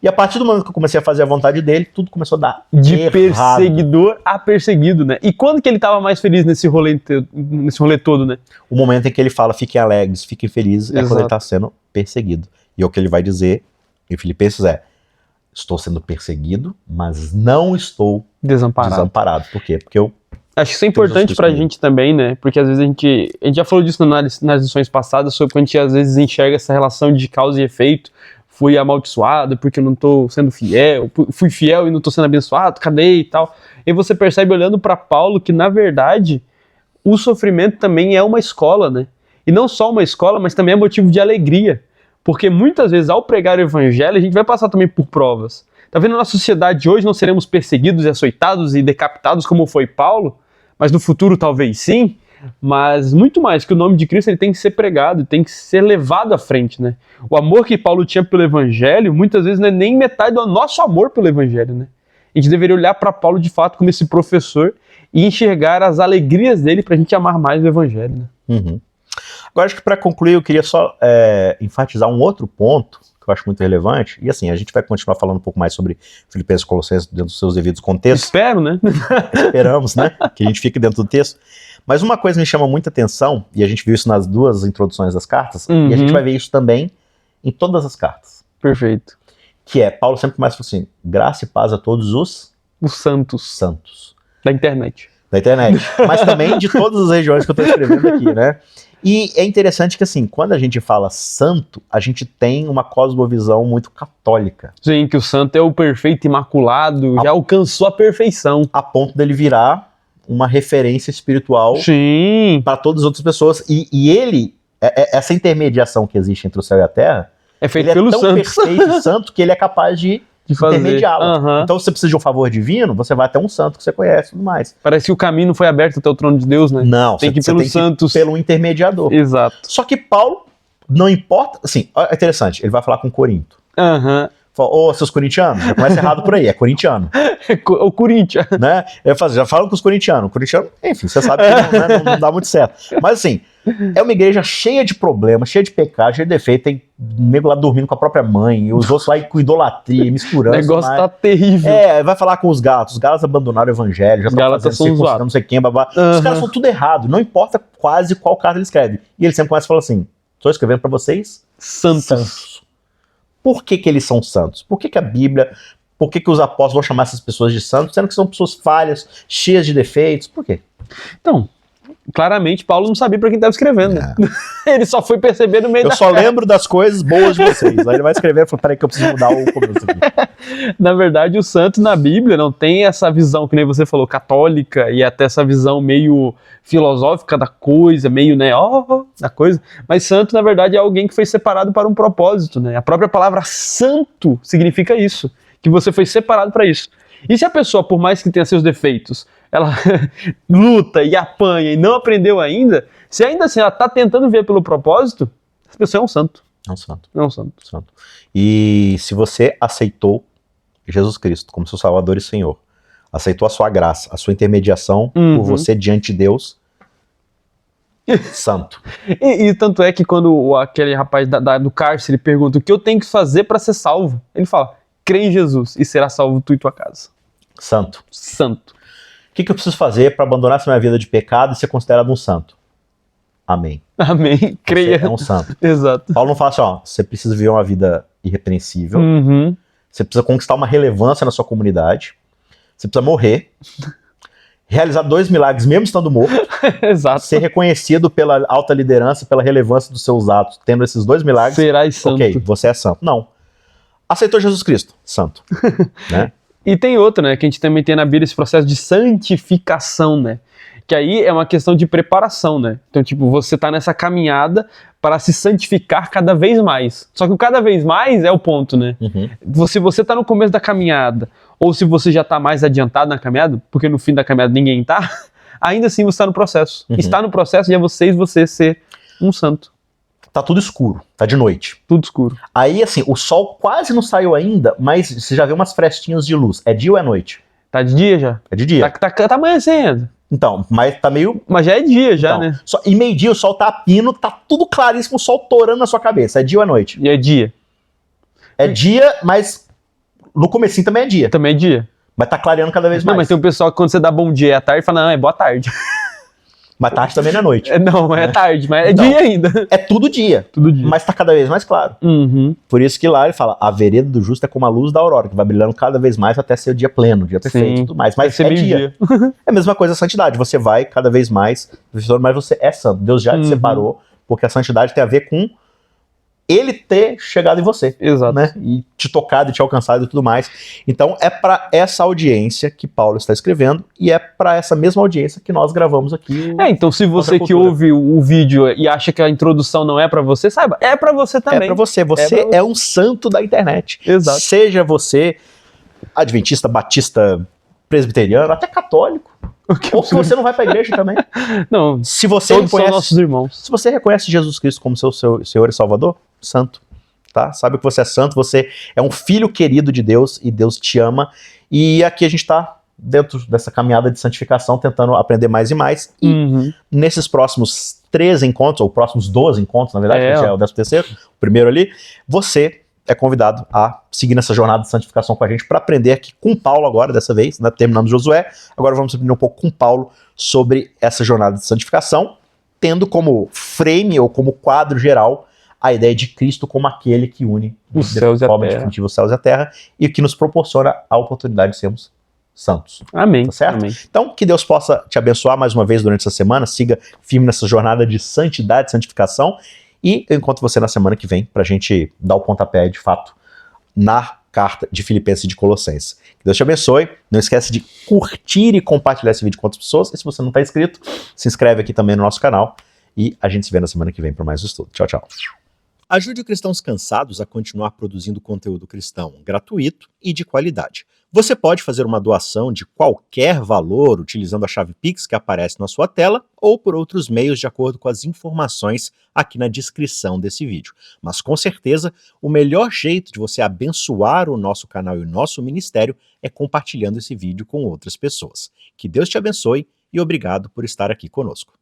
[SPEAKER 2] E a partir do momento que eu comecei a fazer a vontade dele, tudo começou a dar
[SPEAKER 3] de
[SPEAKER 2] errado.
[SPEAKER 3] Perseguidor a perseguido, né? E quando que ele tava mais feliz nesse rolê todo, né?
[SPEAKER 2] O momento em que ele fala, fiquem alegres, fiquem felizes, é quando ele tá sendo perseguido. E o que ele vai dizer em Filipenses estou sendo perseguido, mas não estou desamparado. Por quê? Porque eu...
[SPEAKER 3] Acho que isso é importante pra gente também, né? Porque às vezes a gente já falou disso nas lições passadas, sobre quando a gente às vezes enxerga essa relação de causa e efeito. Fui amaldiçoado porque eu não tô sendo fiel, fui fiel e não tô sendo abençoado, cadê e tal. E você percebe olhando pra Paulo que, na verdade, o sofrimento também é uma escola, né? E não só uma escola, mas também é motivo de alegria. Porque muitas vezes, ao pregar o evangelho, a gente vai passar também por provas. Tá vendo, na sociedade hoje não seremos perseguidos e açoitados e decapitados como foi Paulo, mas no futuro talvez sim. Mas muito mais, que o nome de Cristo ele tem que ser pregado, tem que ser levado à frente, né? O amor que Paulo tinha pelo evangelho, muitas vezes não é nem metade do nosso amor pelo evangelho, né? A gente deveria olhar para Paulo de fato como esse professor e enxergar as alegrias dele pra gente amar mais o evangelho, né?
[SPEAKER 2] Agora, acho que para concluir, eu queria só enfatizar um outro ponto que eu acho muito relevante, e assim, a gente vai continuar falando um pouco mais sobre Filipenses e Colossenses dentro dos seus devidos contextos.
[SPEAKER 3] Espero, né?
[SPEAKER 2] Esperamos, né? Que a gente fique dentro do texto. Mas uma coisa me chama muita atenção, e a gente viu isso nas duas introduções das cartas, e a gente vai ver isso também em todas as cartas.
[SPEAKER 3] Perfeito.
[SPEAKER 2] Que Paulo sempre começa assim, graça e paz a todos os santos.
[SPEAKER 3] Da internet.
[SPEAKER 2] Mas também de todas as regiões que eu estou escrevendo aqui, né? E é interessante que, assim, quando a gente fala santo, a gente tem uma cosmovisão muito católica.
[SPEAKER 3] Sim, que o santo é o perfeito imaculado, já alcançou a perfeição.
[SPEAKER 2] A ponto dele virar uma referência espiritual para todas as outras pessoas. E ele, essa intermediação que existe entre o céu e a terra,
[SPEAKER 3] é feito
[SPEAKER 2] ele
[SPEAKER 3] pelo
[SPEAKER 2] é tão
[SPEAKER 3] santo.
[SPEAKER 2] perfeito e santo que ele é capaz de intermediá-la. Então, se você precisa de um favor divino, você vai até um santo que você conhece e tudo mais.
[SPEAKER 3] Parece que o caminho não foi aberto até o trono de Deus, né?
[SPEAKER 2] Não,
[SPEAKER 3] tem que ir pelos santos.
[SPEAKER 2] Pelo intermediador.
[SPEAKER 3] Exato.
[SPEAKER 2] Só que Paulo, não importa, assim, é interessante, ele vai falar com Corinto. Fala, ô, seus corintianos, já começa errado por aí, é corintiano.
[SPEAKER 3] O Corinthians.
[SPEAKER 2] Né? Já falam com os corintianos. Corintiano, enfim, você sabe que não dá muito certo. Mas assim, é uma igreja cheia de problemas, cheia de pecado, cheia de defeito. Tem nego lá dormindo com a própria mãe, e os outros lá com idolatria, misturando.
[SPEAKER 3] O negócio tá terrível.
[SPEAKER 2] Vai falar com os Gálatas. Os Gálatas abandonaram o evangelho, já estão fazendo circuncisão, não sei quem, babá. Os caras são tudo errado, não importa quase qual carta ele escreve. E ele sempre começa a falar assim, estou escrevendo para vocês santos. Por que eles são santos? Por que a Bíblia, por que os apóstolos vão chamar essas pessoas de santos, sendo que são pessoas falhas, cheias de defeitos? Por quê?
[SPEAKER 3] Então, claramente, Paulo não sabia para quem estava escrevendo. Ele só foi perceber no meio
[SPEAKER 2] Eu só lembro das coisas boas de vocês. Aí ele vai escrever e fala, peraí que eu preciso mudar o começo aqui.
[SPEAKER 3] Na verdade, o santo na Bíblia não tem essa visão, que nem você falou, católica, e até essa visão meio filosófica da coisa, meio, né, da coisa. Mas santo, na verdade, é alguém que foi separado para um propósito, né? A própria palavra santo significa isso, que você foi separado para isso. E se a pessoa, por mais que tenha seus defeitos, ela luta e apanha e não aprendeu ainda, se ainda assim ela está tentando ver pelo propósito, essa pessoa é um santo.
[SPEAKER 2] É um santo.
[SPEAKER 3] É um santo.
[SPEAKER 2] E se você aceitou Jesus Cristo como seu Salvador e Senhor, aceitou a sua graça, a sua intermediação por você diante de Deus, santo.
[SPEAKER 3] E tanto é que quando aquele rapaz do cárcere pergunta o que eu tenho que fazer para ser salvo, ele fala, crê em Jesus e será salvo tu e tua casa.
[SPEAKER 2] Santo.
[SPEAKER 3] O
[SPEAKER 2] que eu preciso fazer para abandonar essa minha vida de pecado e ser considerado um santo? Amém.
[SPEAKER 3] Creia.
[SPEAKER 2] Você é um santo.
[SPEAKER 3] Exato.
[SPEAKER 2] Paulo não fala assim, você precisa viver uma vida irrepreensível, você precisa conquistar uma relevância na sua comunidade, você precisa morrer, realizar 2 milagres mesmo estando morto,
[SPEAKER 3] Exato.
[SPEAKER 2] ser reconhecido pela alta liderança, pela relevância dos seus atos, tendo esses 2 milagres,
[SPEAKER 3] serás santo.
[SPEAKER 2] Ok, você é santo. Não. Aceitou Jesus Cristo, santo. Né?
[SPEAKER 3] E tem outra, né, que a gente também tem na Bíblia esse processo de santificação, né, que aí é uma questão de preparação, né, então tipo, você tá nessa caminhada para se santificar cada vez mais, só que o cada vez mais é o ponto, né, se você tá no começo da caminhada, ou se você já tá mais adiantado na caminhada, porque no fim da caminhada ninguém tá, ainda assim você tá no processo, está no processo e é você ser um santo.
[SPEAKER 2] Tá tudo escuro, tá de noite.
[SPEAKER 3] Tudo escuro.
[SPEAKER 2] Aí, assim, o sol quase não saiu ainda, mas você já vê umas frestinhas de luz. É dia ou é noite?
[SPEAKER 3] Tá de dia já.
[SPEAKER 2] É de dia.
[SPEAKER 3] Tá amanhecendo.
[SPEAKER 2] Então, mas tá meio...
[SPEAKER 3] Mas já é dia, já, né?
[SPEAKER 2] E meio-dia o sol tá a pino, tá tudo claríssimo, o sol torando na sua cabeça. É dia ou é noite?
[SPEAKER 3] E é dia.
[SPEAKER 2] É dia, mas no comecinho também é dia.
[SPEAKER 3] Também é dia.
[SPEAKER 2] Mas tá clareando cada vez mais.
[SPEAKER 3] Não, mas tem um pessoal que quando você dá bom dia à tarde, fala, não, é boa tarde.
[SPEAKER 2] Mas tarde também não é noite.
[SPEAKER 3] Não, é tarde, mas é dia ainda.
[SPEAKER 2] É tudo dia.
[SPEAKER 3] Tudo dia.
[SPEAKER 2] Mas tá cada vez mais claro. Por isso que lá ele fala, a vereda do justo é como a luz da aurora, que vai brilhando cada vez mais até ser o dia pleno, o dia perfeito e tudo mais. Mas é dia. É a mesma coisa a santidade. Você vai cada vez mais, mas você é santo. Deus já te separou, porque a santidade tem a ver com ele ter chegado em você.
[SPEAKER 3] Exato.
[SPEAKER 2] Né? E te tocado e te alcançado e tudo mais. Então é para essa audiência que Paulo está escrevendo e é para essa mesma audiência que nós gravamos aqui.
[SPEAKER 3] Então se você que ouve o vídeo e acha que a introdução não é para você, saiba, é para você também.
[SPEAKER 2] É para você. Você é um santo da internet.
[SPEAKER 3] Exato.
[SPEAKER 2] Seja você adventista, batista, presbiteriano, até católico. Ou se você não vai para a igreja também.
[SPEAKER 3] Não,
[SPEAKER 2] se você
[SPEAKER 3] todos são nossos irmãos.
[SPEAKER 2] Se você reconhece Jesus Cristo como seu Senhor e Salvador, santo, tá? Sabe que você é santo, você é um filho querido de Deus e Deus te ama. E aqui a gente está dentro dessa caminhada de santificação, tentando aprender mais e mais. E nesses próximos 13 encontros, ou próximos 12 encontros, na verdade, que já é o 13º, o primeiro ali, você é convidado a seguir nessa jornada de santificação com a gente para aprender aqui com Paulo agora, dessa vez, né? Terminamos Josué, agora vamos aprender um pouco com Paulo sobre essa jornada de santificação, tendo como frame ou como quadro geral a ideia de Cristo como aquele que une
[SPEAKER 3] os céus e a terra.
[SPEAKER 2] Definitiva os céus e a terra e que nos proporciona a oportunidade de sermos santos.
[SPEAKER 3] Amém.
[SPEAKER 2] Tá certo?
[SPEAKER 3] Amém.
[SPEAKER 2] Então, que Deus possa te abençoar mais uma vez durante essa semana. Siga firme nessa jornada de santidade, santificação. E eu encontro você na semana que vem pra gente dar o pontapé de fato na carta de Filipenses e de Colossenses. Que Deus te abençoe. Não esquece de curtir e compartilhar esse vídeo com outras pessoas. E se você não está inscrito, se inscreve aqui também no nosso canal. E a gente se vê na semana que vem para mais um estudo. Tchau, tchau. Ajude Cristãos Cansados a continuar produzindo conteúdo cristão gratuito e de qualidade. Você pode fazer uma doação de qualquer valor utilizando a chave Pix que aparece na sua tela ou por outros meios de acordo com as informações aqui na descrição desse vídeo. Mas com certeza, o melhor jeito de você abençoar o nosso canal e o nosso ministério é compartilhando esse vídeo com outras pessoas. Que Deus te abençoe e obrigado por estar aqui conosco.